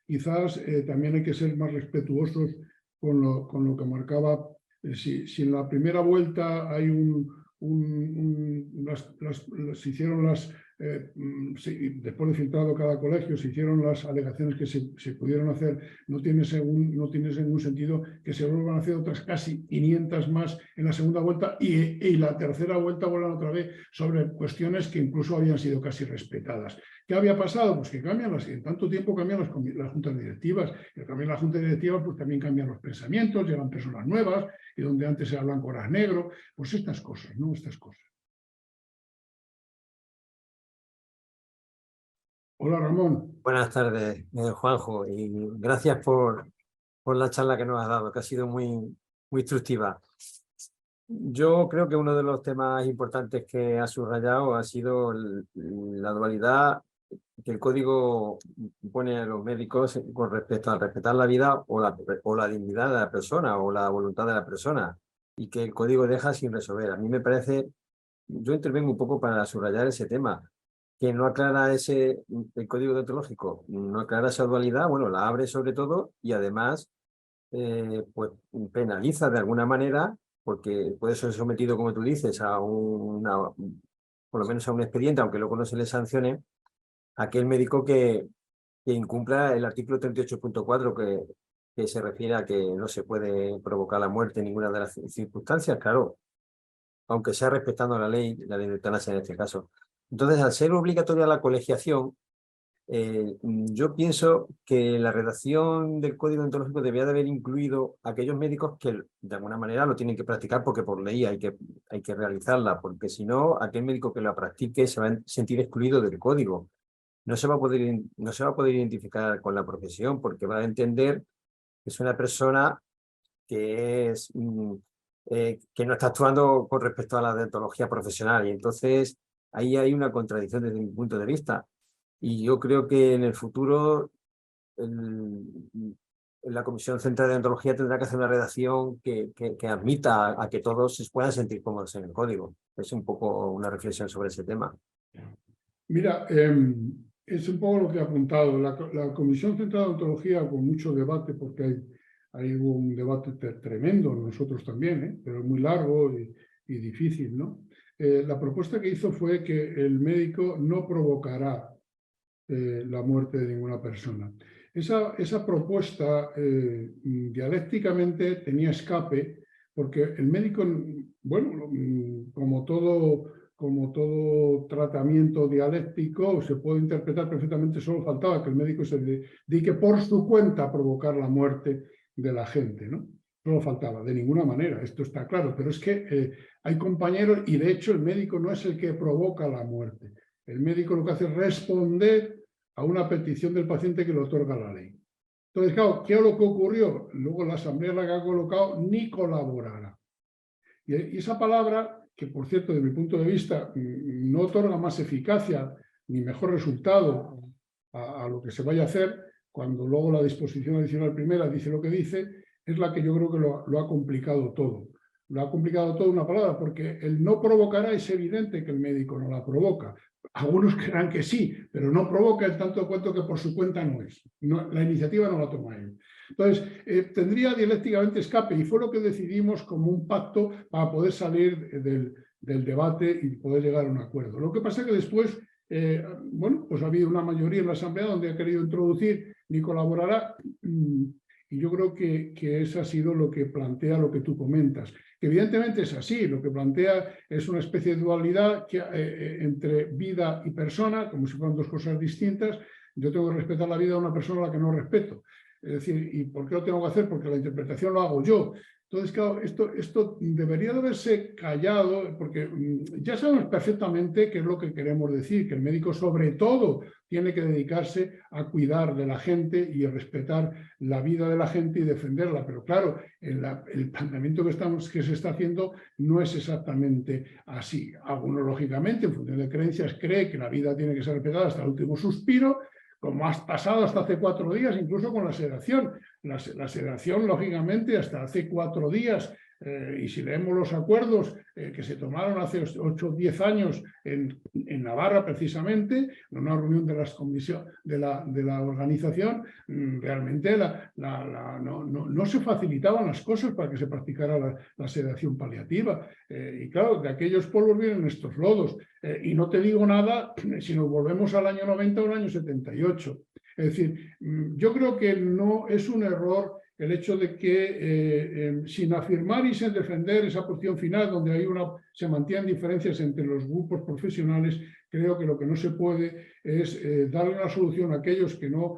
quizás también hay que ser más respetuosos con lo que marcaba. Si en la primera vuelta hay se hicieron después de filtrado cada colegio, se hicieron las alegaciones que se pudieron hacer, no tiene ningún sentido que se vuelvan a hacer otras casi 500 más en la segunda vuelta y la tercera vuelta vuelvan otra vez sobre cuestiones que incluso habían sido casi respetadas. ¿Qué había pasado? Pues que en tanto tiempo cambian las juntas directivas, y al cambiar las juntas directivas pues también cambian los pensamientos, llegan personas nuevas, y donde antes era blanco era negro, pues estas cosas, ¿no? Estas cosas. Hola, Ramón. Buenas tardes, Juanjo, y gracias por la charla que nos has dado, que ha sido muy instructiva. Yo creo que uno de los temas importantes que ha subrayado ha sido la dualidad que el código pone a los médicos con respecto a respetar la vida o la dignidad de la persona o la voluntad de la persona, y que el código deja sin resolver. A mí me parece, yo intervengo un poco para subrayar ese tema, que no aclara el código deontológico, no aclara esa dualidad, bueno, la abre sobre todo y además pues penaliza de alguna manera, porque puede ser sometido, como tú dices, por lo menos a un expediente, aunque luego no se le sancione, aquel médico que incumpla el artículo 38.4 que se refiere a que no se puede provocar la muerte en ninguna de las circunstancias, claro, aunque sea respetando la ley de eutanasia en este caso. Entonces, al ser obligatoria la colegiación, yo pienso que la redacción del código deontológico debía de haber incluido a aquellos médicos que de alguna manera lo tienen que practicar porque por ley hay que realizarla, porque si no, aquel médico que la practique se va a sentir excluido del código. No se va a poder identificar con la profesión porque va a entender que es una persona que es que no está actuando con respecto a la deontología profesional. Y entonces ahí hay una contradicción desde mi punto de vista. Y yo creo que en el futuro la Comisión Central de Deontología tendrá que hacer una redacción que admita a que todos se puedan sentir cómodos en el código. Es un poco una reflexión sobre ese tema. Mira, es un poco lo que he apuntado. La Comisión Central de Deontología, con mucho debate, porque hay un debate tremendo, nosotros también, pero muy largo y difícil, ¿no? La propuesta que hizo fue que el médico no provocará la muerte de ninguna persona. Esa propuesta dialécticamente tenía escape, porque el médico, bueno, como todo tratamiento dialéctico, se puede interpretar perfectamente. Solo faltaba que el médico se dedique por su cuenta a provocar la muerte de la gente, ¿no? Solo faltaba, de ninguna manera, esto está claro, pero es que hay compañeros, y de hecho el médico no es el que provoca la muerte. El médico lo que hace es responder a una petición del paciente que le otorga la ley. Entonces, claro, ¿qué es lo que ocurrió? Luego la asamblea la que ha colocado ni colaborará. Y esa palabra, que por cierto, desde mi punto de vista, no otorga más eficacia ni mejor resultado a lo que se vaya a hacer, cuando luego la disposición adicional primera dice lo que dice, es la que yo creo que lo ha complicado todo. Lo ha complicado todo una palabra, porque el no provocará es evidente que el médico no la provoca. Algunos creerán que sí, pero no provoca el tanto cuanto que por su cuenta no es. La iniciativa no la toma él. Entonces, tendría dialécticamente escape, y fue lo que decidimos como un pacto para poder salir del debate y poder llegar a un acuerdo. Lo que pasa es que después, bueno, pues ha habido una mayoría en la Asamblea donde ha querido introducir ni colaborará, y yo creo que eso ha sido lo que plantea lo que tú comentas. Que evidentemente es así, lo que plantea es una especie de dualidad entre vida y persona, como si fueran dos cosas distintas. Yo tengo que respetar la vida de una persona a la que no respeto. Es decir, ¿y por qué lo tengo que hacer? Porque la interpretación lo hago yo. Entonces, claro, esto debería de haberse callado, porque ya sabemos perfectamente qué es lo que queremos decir, que el médico sobre todo tiene que dedicarse a cuidar de la gente y a respetar la vida de la gente y defenderla. Pero claro, el planteamiento que se está haciendo no es exactamente así. Algunos, lógicamente, en función de creencias, cree que la vida tiene que ser respetada hasta el último suspiro, como ha pasado hasta hace 4 días, incluso con la sedación. La sedación, lógicamente, hasta hace 4 días, y si leemos los acuerdos que se tomaron hace 8 o 10 años en Navarra, precisamente, en una reunión de la organización, realmente no se facilitaban las cosas para que se practicara la sedación paliativa. Y claro, de aquellos polvos vienen estos lodos. Y no te digo nada si nos volvemos al año 90 o al año 78. Es decir, yo creo que no es un error el hecho de que, sin afirmar y sin defender esa posición final, donde se mantienen diferencias entre los grupos profesionales, creo que lo que no se puede es darle una solución a aquellos que no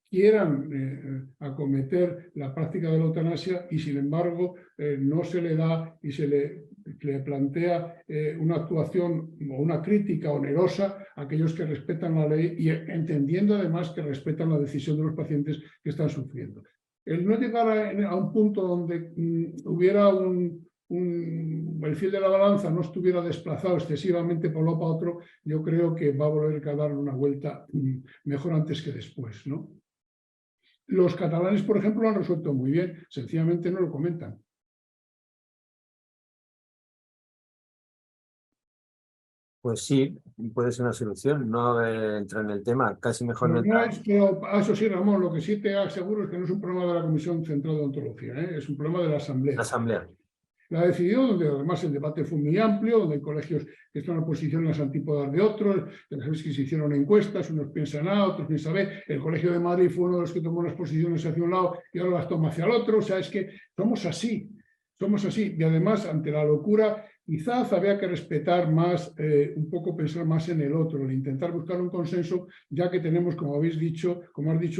quieran acometer la práctica de la eutanasia y, sin embargo, no se le da y se le plantea una actuación o una crítica onerosa a aquellos que respetan la ley y entendiendo además que respetan la decisión de los pacientes que están sufriendo. El no llegar a un punto donde hubiera el fil de la balanza no estuviera desplazado excesivamente por lo para otro, yo creo que va a volver a dar una vuelta mejor antes que después, ¿no? Los catalanes, por ejemplo, lo han resuelto muy bien, sencillamente no lo comentan. Pues sí, puede ser una solución, no entrar en el tema, casi mejor no No entrar. es que, eso sí, Ramón, lo que sí te aseguro es que no es un problema de la Comisión Central de Odontología, es un problema de la Asamblea. La Asamblea. La decidió, donde además el debate fue muy amplio, donde hay colegios que están en oposición a las antípodas de otros, ya sabéis que se hicieron encuestas, unos piensan A, otros piensan B, el Colegio de Madrid fue uno de los que tomó las posiciones hacia un lado y ahora las toma hacia el otro, o sea, es que somos así, y además ante la locura quizás había que respetar más, un poco pensar más en el otro, el intentar buscar un consenso, ya que tenemos, como has dicho,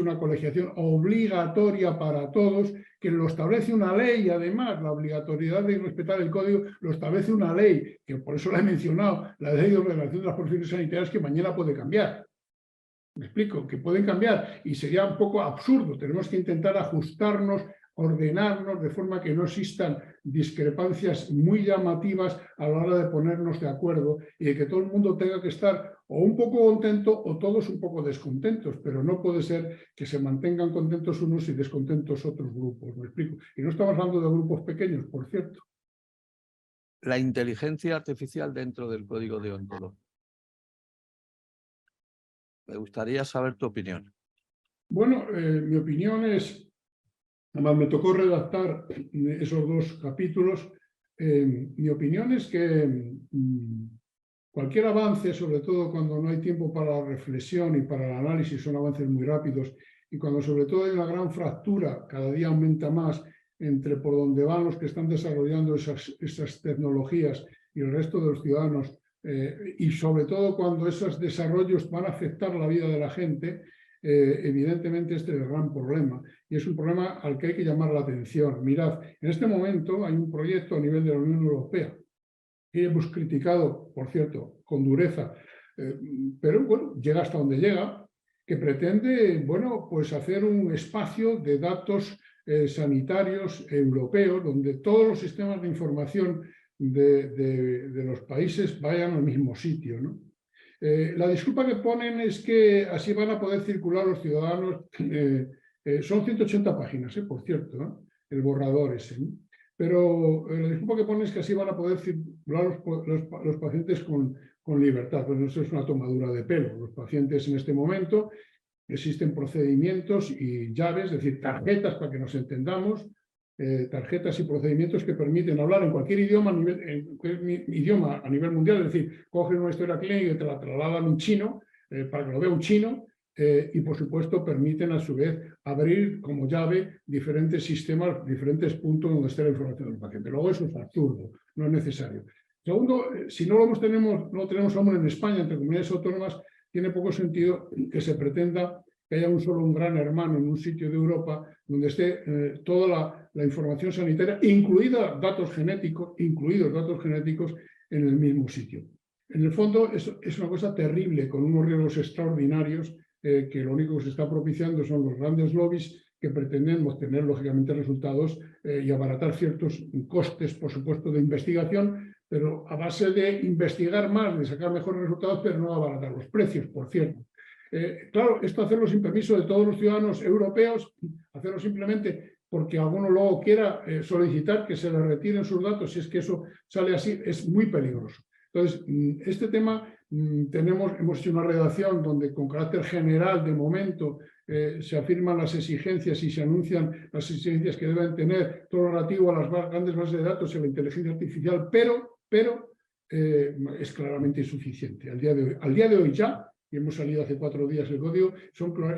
una colegiación obligatoria para todos, que lo establece una ley, y además la obligatoriedad de respetar el código lo establece una ley, que por eso la he mencionado, la ley de ordenación de las profesiones sanitarias, que mañana puede cambiar. Me explico, que pueden cambiar y sería un poco absurdo. Tenemos que intentar ajustarnos ordenarnos de forma que no existan discrepancias muy llamativas a la hora de ponernos de acuerdo y de que todo el mundo tenga que estar o un poco contento o todos un poco descontentos, pero no puede ser que se mantengan contentos unos y descontentos otros grupos, ¿me explico? Y no estamos hablando de grupos pequeños, por cierto. La inteligencia artificial dentro del código deontológico. Me gustaría saber tu opinión. Bueno, mi opinión es, además me tocó redactar esos 2 capítulos, mi opinión es que cualquier avance, sobre todo cuando no hay tiempo para la reflexión y para el análisis, son avances muy rápidos, y cuando sobre todo hay una gran fractura, cada día aumenta más, entre por donde van los que están desarrollando esas tecnologías y el resto de los ciudadanos, y sobre todo cuando esos desarrollos van a afectar la vida de la gente, evidentemente este es el gran problema, y es un problema al que hay que llamar la atención. Mirad, en este momento hay un proyecto a nivel de la Unión Europea, que hemos criticado, por cierto, con dureza, pero bueno, llega hasta donde llega, que pretende, bueno, pues hacer un espacio de datos sanitarios europeos, donde todos los sistemas de información de los países vayan al mismo sitio, ¿no? La disculpa que ponen es que así van a poder circular los ciudadanos, son 180 páginas, por cierto, ¿no? El borrador ese, ¿no? Pero la disculpa que ponen es que así van a poder circular los pacientes con libertad. Pues eso es una tomadura de pelo. Los pacientes en este momento existen procedimientos y llaves, es decir, tarjetas para que nos entendamos, tarjetas y procedimientos que permiten hablar en cualquier idioma a nivel mundial, es decir, cogen una historia clínica y te la trasladan en chino para que lo vea un chino, y por supuesto permiten a su vez abrir como llave diferentes sistemas, diferentes puntos donde esté la información del paciente. Luego eso es absurdo, no es necesario. Segundo, si no lo tenemos aún en España, entre comunidades autónomas, tiene poco sentido que se pretenda que haya un gran hermano en un sitio de Europa donde esté toda la información sanitaria, incluidos datos genéticos, en el mismo sitio. En el fondo es una cosa terrible, con unos riesgos extraordinarios, que lo único que se está propiciando son los grandes lobbies que pretenden obtener, lógicamente, resultados y abaratar ciertos costes, por supuesto, de investigación, pero a base de investigar más, de sacar mejores resultados, pero no abaratar los precios, por cierto. Claro, esto hacerlo sin permiso de todos los ciudadanos europeos, hacerlo simplemente porque alguno luego quiera solicitar que se le retiren sus datos, si es que eso sale así, es muy peligroso. Entonces, este tema hemos hecho una redacción donde con carácter general, de momento, se afirman las exigencias y se anuncian las exigencias que deben tener todo lo relativo a las grandes bases de datos y a la inteligencia artificial, pero es claramente insuficiente. Al día de hoy ya, y hemos salido hace 4 días el código,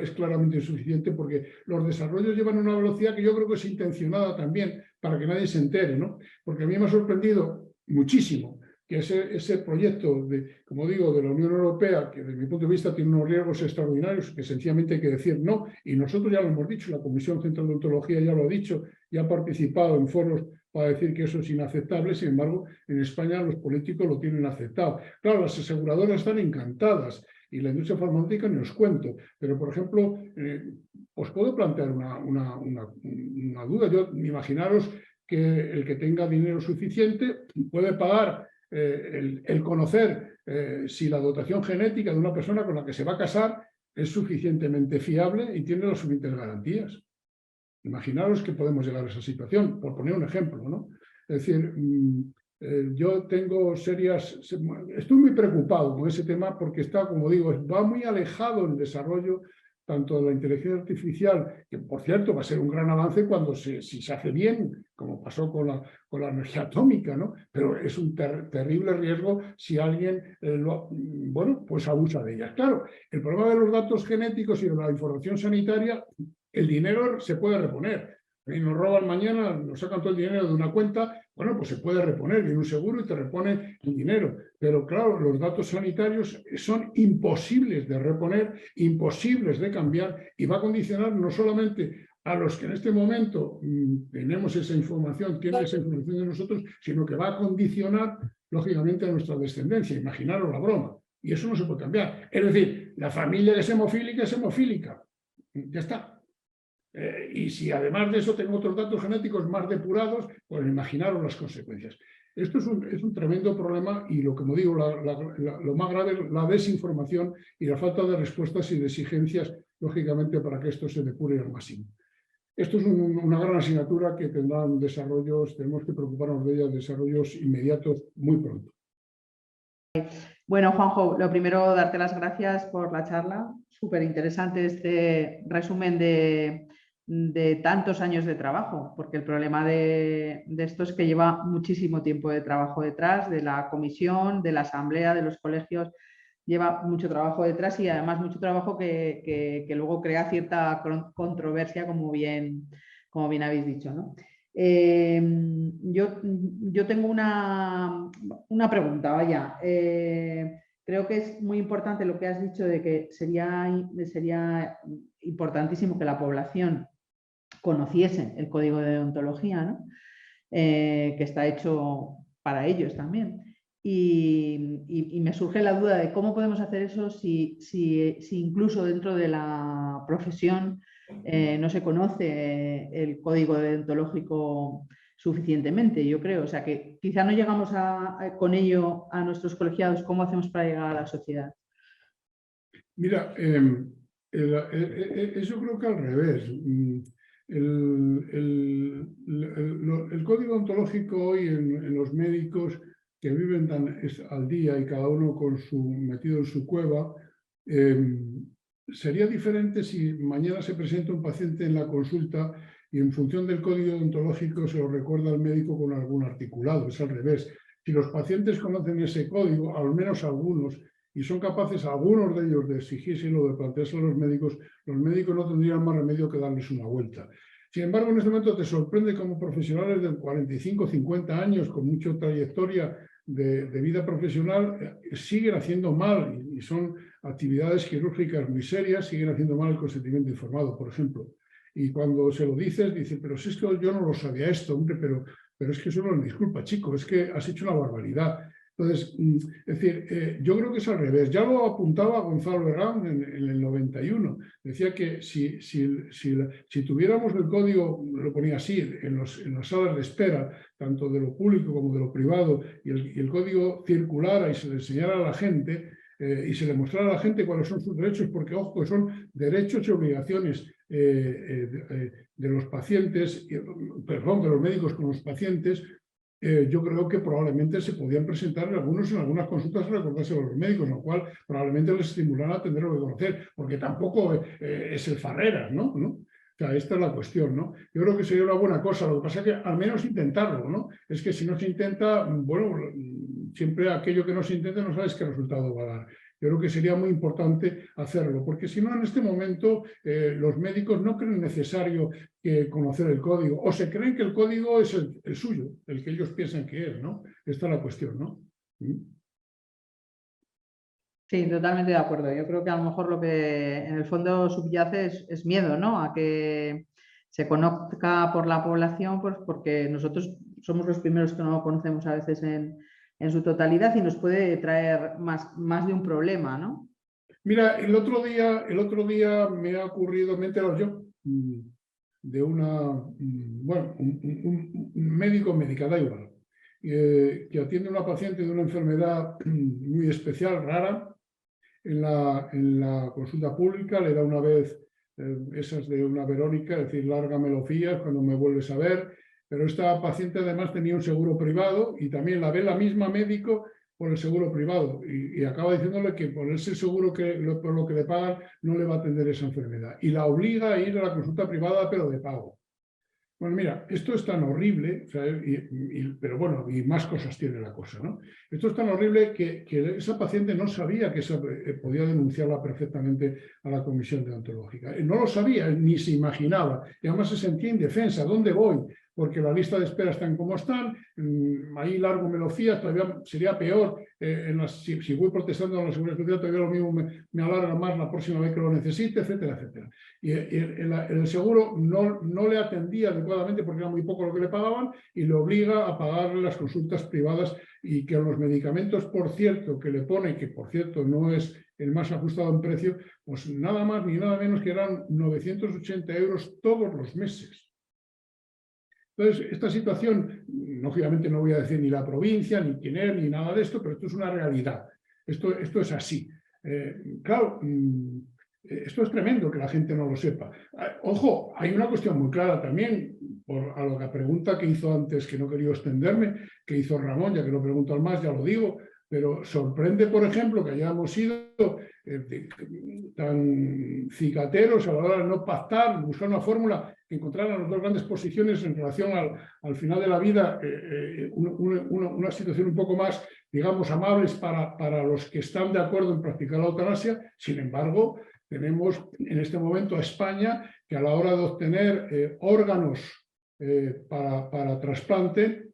es claramente insuficiente porque los desarrollos llevan una velocidad que yo creo que es intencionada también para que nadie se entere, ¿no? Porque a mí me ha sorprendido muchísimo que ese proyecto, como digo, de la Unión Europea, que desde mi punto de vista tiene unos riesgos extraordinarios, que sencillamente hay que decir no, y nosotros ya lo hemos dicho, la Comisión Central de Ontología ya lo ha dicho, ya ha participado en foros para decir que eso es inaceptable. Sin embargo, en España los políticos lo tienen aceptado. Claro, las aseguradoras están encantadas, y la industria farmacéutica ni os cuento, pero por ejemplo, os puedo plantear una duda. Imaginaros que el que tenga dinero suficiente puede pagar el conocer si la dotación genética de una persona con la que se va a casar es suficientemente fiable y tiene las suficientes garantías. Imaginaros que podemos llegar a esa situación, por poner un ejemplo, ¿no? Es decir, yo tengo estoy muy preocupado con ese tema porque está, como digo, va muy alejado el desarrollo tanto de la inteligencia artificial, que por cierto va a ser un gran avance si se hace bien, como pasó con la energía atómica, ¿no? Pero es un terrible riesgo si alguien, pues abusa de ellas. Claro, el problema de los datos genéticos y de la información sanitaria, el dinero se puede reponer. Y nos roban mañana, nos sacan todo el dinero de una cuenta, bueno, pues se puede reponer, viene un seguro y te repone el dinero. Pero claro, los datos sanitarios son imposibles de reponer, imposibles de cambiar, y va a condicionar no solamente a los que en este momento tenemos esa información, tienen esa información de nosotros, sino que va a condicionar, lógicamente, a nuestra descendencia. Imaginaros la broma. Y eso no se puede cambiar. Es decir, la familia que es hemofílica, ya está. Y si además de eso tengo otros datos genéticos más depurados, pues imaginaros las consecuencias. Esto es un tremendo problema y como digo, lo más grave es la desinformación y la falta de respuestas y de exigencias, lógicamente, para que esto se depure al máximo. Esto es una gran asignatura que tendrán desarrollos, tenemos que preocuparnos de ella, desarrollos inmediatos muy pronto. Bueno, Juanjo, lo primero, darte las gracias por la charla. Súper interesante este resumen de tantos años de trabajo, porque el problema de esto es que lleva muchísimo tiempo de trabajo detrás, de la comisión, de la asamblea, de los colegios, lleva mucho trabajo detrás y además mucho trabajo que luego crea cierta controversia, como bien habéis dicho, ¿no? Yo tengo una pregunta, vaya. Creo que es muy importante lo que has dicho de que sería importantísimo que la población conociese el código de deontología, ¿no? Que está hecho para ellos también. Y me surge la duda de cómo podemos hacer eso si incluso dentro de la profesión no se conoce el código deontológico suficientemente, yo creo. O sea, que quizá no llegamos con ello a nuestros colegiados. ¿Cómo hacemos para llegar a la sociedad? Mira, yo creo que al revés. El código ontológico hoy en los médicos que viven al día y cada uno metido en su cueva, sería diferente si mañana se presenta un paciente en la consulta y en función del código ontológico se lo recuerda al médico con algún articulado. Es al revés. Si los pacientes conocen ese código, al menos algunos, y son capaces algunos de ellos de exigírselo, de planteárselo a los médicos no tendrían más remedio que darles una vuelta. Sin embargo, en este momento te sorprende como profesionales de 45, 50 años con mucha trayectoria de vida profesional siguen haciendo mal, y son actividades quirúrgicas muy serias, siguen haciendo mal el consentimiento informado, por ejemplo. Y cuando se lo dices, dice, pero si es que yo no lo sabía esto, hombre, pero es que eso no es disculpa, chico, es que has hecho una barbaridad. Entonces, es decir, yo creo que es al revés. Ya lo apuntaba Gonzalo Herrán en el 91. Decía que si tuviéramos el código, lo ponía así, en las salas de espera, tanto de lo público como de lo privado, y el código circulara y se le enseñara a la gente, y se le mostrara a la gente cuáles son sus derechos, porque, ojo, que son derechos y obligaciones de los pacientes, perdón, de los médicos con los pacientes. Yo creo que probablemente se podían presentar en algunas consultas a recordárselo a los médicos, lo cual probablemente les estimulará a tenerlo que conocer, porque tampoco es el Farreras, ¿no? O sea, esta es la cuestión, ¿no? Yo creo que sería una buena cosa, lo que pasa es que al menos intentarlo, ¿no? Es que si no se intenta, bueno, siempre aquello que no se intenta no sabes qué resultado va a dar. Yo creo que sería muy importante hacerlo, porque si no, en este momento los médicos no creen necesario conocer el código, o se creen que el código es el suyo, el que ellos piensan que es, ¿no? Esta es la cuestión, ¿no? Sí, totalmente de acuerdo. Yo creo que a lo mejor lo que en el fondo subyace es miedo, ¿no? A que se conozca por la población, pues porque nosotros somos los primeros que no lo conocemos a veces en su totalidad y nos puede traer más de un problema, ¿no? Mira, el otro día me ha ocurrido, me he enterado yo de un médico, médica, da igual, que atiende a una paciente de una enfermedad muy especial, rara, en la consulta pública, le da una vez esas de una Verónica, es decir, lárgame los días cuando me vuelves a ver, pero esta paciente además tenía un seguro privado y también la ve la misma médico por el seguro privado y acaba diciéndole que por ese seguro por lo que le pagan no le va a atender esa enfermedad y la obliga a ir a la consulta privada pero de pago. Bueno, mira, esto es tan horrible, o sea, pero bueno, y más cosas tiene la cosa, ¿no? Esto es tan horrible que esa paciente no sabía que podía denunciarla perfectamente a la comisión deontológica. No lo sabía, ni se imaginaba. Y además se sentía indefensa. ¿Dónde voy? Porque la lista de espera están como están, ahí largo me lo fías, todavía sería peor. Si voy protestando en la Seguridad Social, todavía lo mismo me alarga más la próxima vez que lo necesite, etcétera, etcétera. Y el seguro no le atendía adecuadamente porque era muy poco lo que le pagaban y le obliga a pagarle las consultas privadas y que los medicamentos, por cierto, que le pone, que por cierto no es el más ajustado en precio, pues nada más ni nada menos que eran 980 euros todos los meses. Entonces, esta situación, lógicamente no voy a decir ni la provincia, ni quién es, ni nada de esto, pero esto es una realidad. Esto es así. Claro, esto es tremendo que la gente no lo sepa. Ojo, hay una cuestión muy clara también, a la pregunta que hizo antes, que no quería extenderme, que hizo Ramón, ya que lo pregunto al más, ya lo digo, pero sorprende, por ejemplo, que hayamos sido tan cicateros a la hora de no pactar, buscar una fórmula que encontrara las dos grandes posiciones en relación al final de la vida, una situación un poco más, digamos, amables para los que están de acuerdo en practicar la eutanasia. Sin embargo, tenemos en este momento a España que a la hora de obtener órganos para trasplante,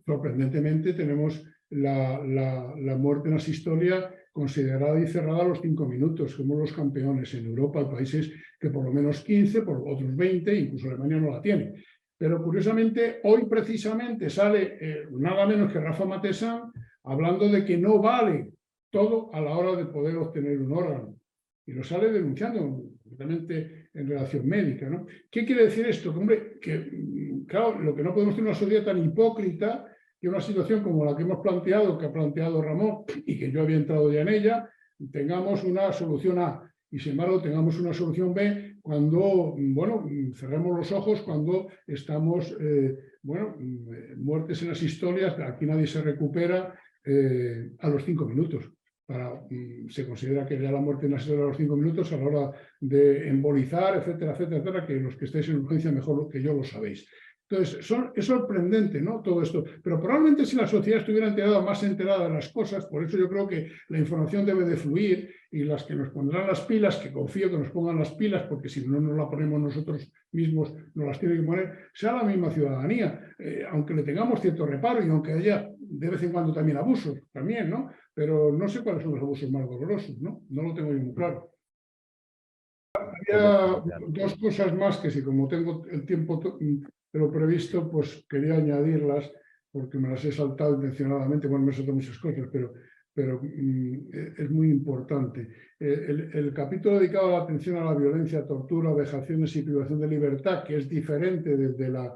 sorprendentemente tenemos la muerte en asistolia considerada y cerrada a los 5 minutos. Somos los campeones en Europa, hay países que por lo menos 15, por otros 20, incluso Alemania no la tiene. Pero curiosamente, hoy precisamente sale nada menos que Rafa Matesán hablando de que no vale todo a la hora de poder obtener un órgano. Y lo sale denunciando, concretamente en relación médica, ¿no? ¿Qué quiere decir esto? Que, hombre, claro, lo que no podemos tener una sociedad tan hipócrita que una situación como la que hemos planteado, que ha planteado Ramón, y que yo había entrado ya en ella, tengamos una solución A, y sin embargo tengamos una solución B cuando, bueno, cerremos los ojos cuando estamos, muertes en las historias, aquí nadie se recupera a los 5 minutos. Se considera que ya la muerte en la historia a los 5 minutos a la hora de embolizar, etcétera, etcétera, etcétera, que los que estáis en urgencia mejor que yo lo sabéis. Entonces, es sorprendente, ¿no?, todo esto. Pero probablemente si la sociedad estuviera más enterada de las cosas, por eso yo creo que la información debe de fluir y las que nos pondrán las pilas, que confío que nos pongan las pilas, porque si no nos la ponemos nosotros mismos, nos las tiene que poner, sea la misma ciudadanía, aunque le tengamos cierto reparo y aunque haya de vez en cuando también abusos, también, ¿no? Pero no sé cuáles son los abusos más dolorosos, ¿no? No lo tengo yo muy claro. Había dos cosas más que si como tengo el tiempo de lo previsto, pues quería añadirlas porque me las he saltado intencionadamente. Bueno, me he saltado muchas cosas, pero es muy importante. El capítulo dedicado a la atención a la violencia, tortura, vejaciones y privación de libertad, que es diferente desde la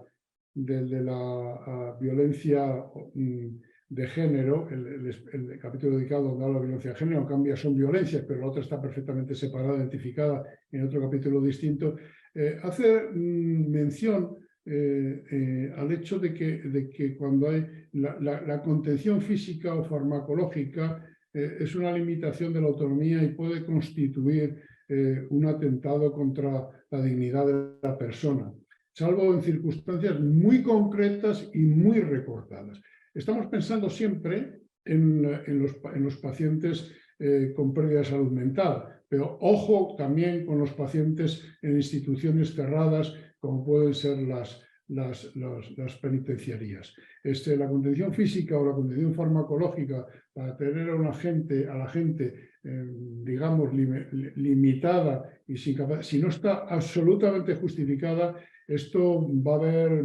violencia de género, el capítulo dedicado a la violencia de género, en cambio son violencias, pero la otra está perfectamente separada, identificada en otro capítulo distinto, hace mención al hecho de que cuando hay la contención física o farmacológica es una limitación de la autonomía y puede constituir un atentado contra la dignidad de la persona, salvo en circunstancias muy concretas y muy recortadas. Estamos pensando siempre en los pacientes con pérdida de salud mental, pero ojo también con los pacientes en instituciones cerradas, como pueden ser las penitenciarías. La contención física o la contención farmacológica para tener a la gente digamos, limitada y sin capacidad, si no está absolutamente justificada, esto va a haber,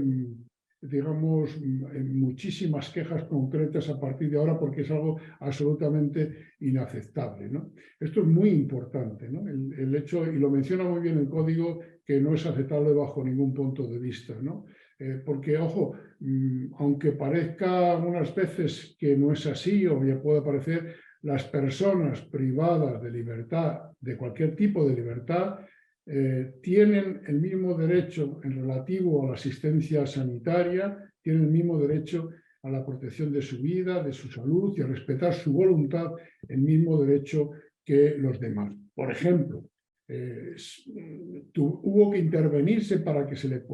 digamos, muchísimas quejas concretas a partir de ahora porque es algo absolutamente inaceptable, ¿no? Esto es muy importante, ¿no? El hecho, y lo menciona muy bien el código, que no es aceptable bajo ningún punto de vista, ¿no? Porque, ojo, aunque parezca algunas veces que no es así, o ya puede parecer, las personas privadas de libertad, de cualquier tipo de libertad, tienen el mismo derecho en relativo a la asistencia sanitaria, tienen el mismo derecho a la protección de su vida, de su salud y a respetar su voluntad, el mismo derecho que los demás. Por ejemplo, hubo que intervenirse para que se le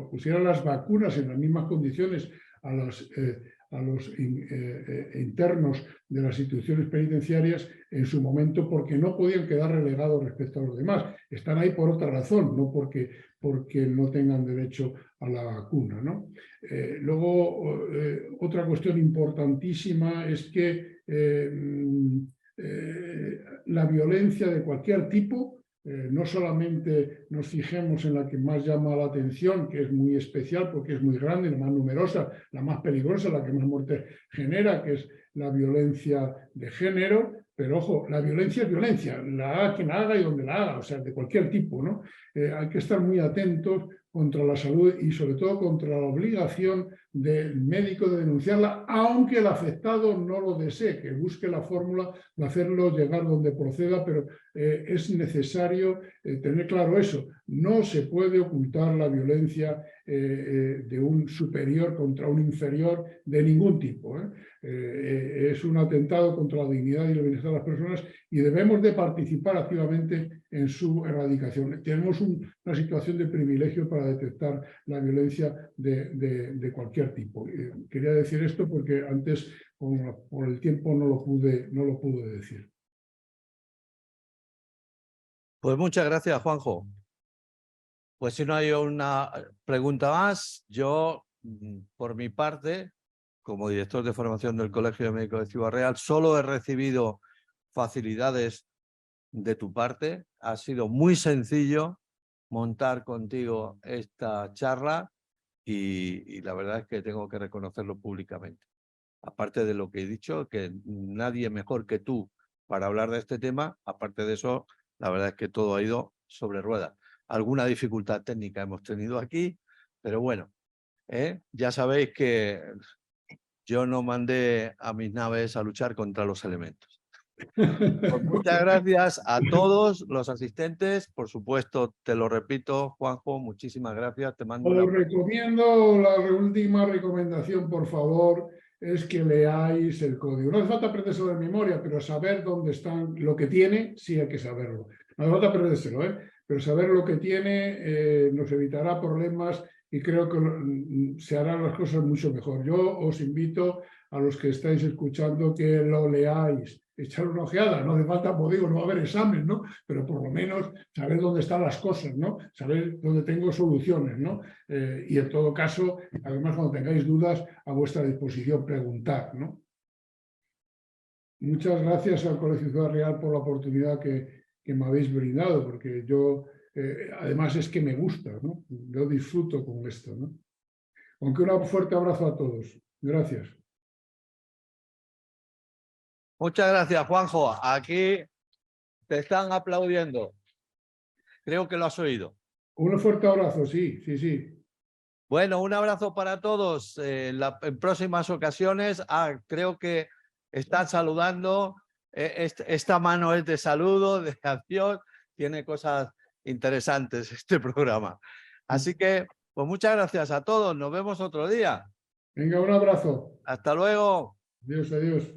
pusieran las vacunas en las mismas condiciones a los internos de las instituciones penitenciarias en su momento, porque no podían quedar relegados respecto a los demás. Están ahí por otra razón, no porque no tengan derecho a la vacuna, ¿no? Luego, otra cuestión importantísima es que la violencia de cualquier tipo no solamente nos fijemos en la que más llama la atención, que es muy especial porque es muy grande, la más numerosa, la más peligrosa, la que más muerte genera, que es la violencia de género, pero ojo, la violencia es violencia, la haga quien la haga y donde la haga, o sea, de cualquier tipo, ¿no? Hay que estar muy atentos contra la salud y sobre todo contra la obligación del médico de denunciarla, aunque el afectado no lo desee, que busque la fórmula de hacerlo llegar donde proceda, pero es necesario tener claro eso. No se puede ocultar la violencia de un superior contra un inferior de ningún tipo. Es un atentado contra la dignidad y el bienestar de las personas y debemos de participar activamente en su erradicación. Tenemos una situación de privilegio para detectar la violencia de cualquier tipo. Quería decir esto porque antes, por el tiempo, no lo pude decir. Pues muchas gracias, Juanjo. Pues si no hay una pregunta más, yo, por mi parte, como director de formación del Colegio de Médicos de Ciudad Real, solo he recibido facilidades de tu parte. Ha sido muy sencillo montar contigo esta charla y la verdad es que tengo que reconocerlo públicamente. Aparte de lo que he dicho, que nadie mejor que tú para hablar de este tema, aparte de eso, la verdad es que todo ha ido sobre ruedas. Alguna dificultad técnica hemos tenido aquí, pero bueno, ya sabéis que yo no mandé a mis naves a luchar contra los elementos. Pues muchas gracias a todos los asistentes. Por supuesto, te lo repito, Juanjo, muchísimas gracias. Te mando Os recomiendo, la última recomendación, por favor, es que leáis el código. No hace falta aprendérselo de memoria, pero saber dónde están, lo que tiene, sí hay que saberlo. No hace falta aprendérselo, pero saber lo que tiene nos evitará problemas y creo que se harán las cosas mucho mejor. Yo os invito a los que estáis escuchando que lo leáis, echar una ojeada, no hace falta, como digo, no va a haber examen, ¿no? Pero por lo menos saber dónde están las cosas, ¿no? Saber dónde tengo soluciones, ¿no? Y en todo caso, además, cuando tengáis dudas, a vuestra disposición preguntar, ¿no? Muchas gracias al Colegio Ciudad Real por la oportunidad que me habéis brindado, porque yo, además, es que me gusta, ¿no? Yo disfruto con esto, ¿no? Aunque un fuerte abrazo a todos. Gracias. Muchas gracias, Juanjo. Aquí te están aplaudiendo. Creo que lo has oído. Un fuerte abrazo, sí, sí, sí. Bueno, un abrazo para todos. En próximas ocasiones, creo que están saludando. Esta mano es de saludo, de acción. Tiene cosas interesantes este programa. Así que, pues muchas gracias a todos. Nos vemos otro día. Venga, un abrazo. Hasta luego. Adiós, adiós.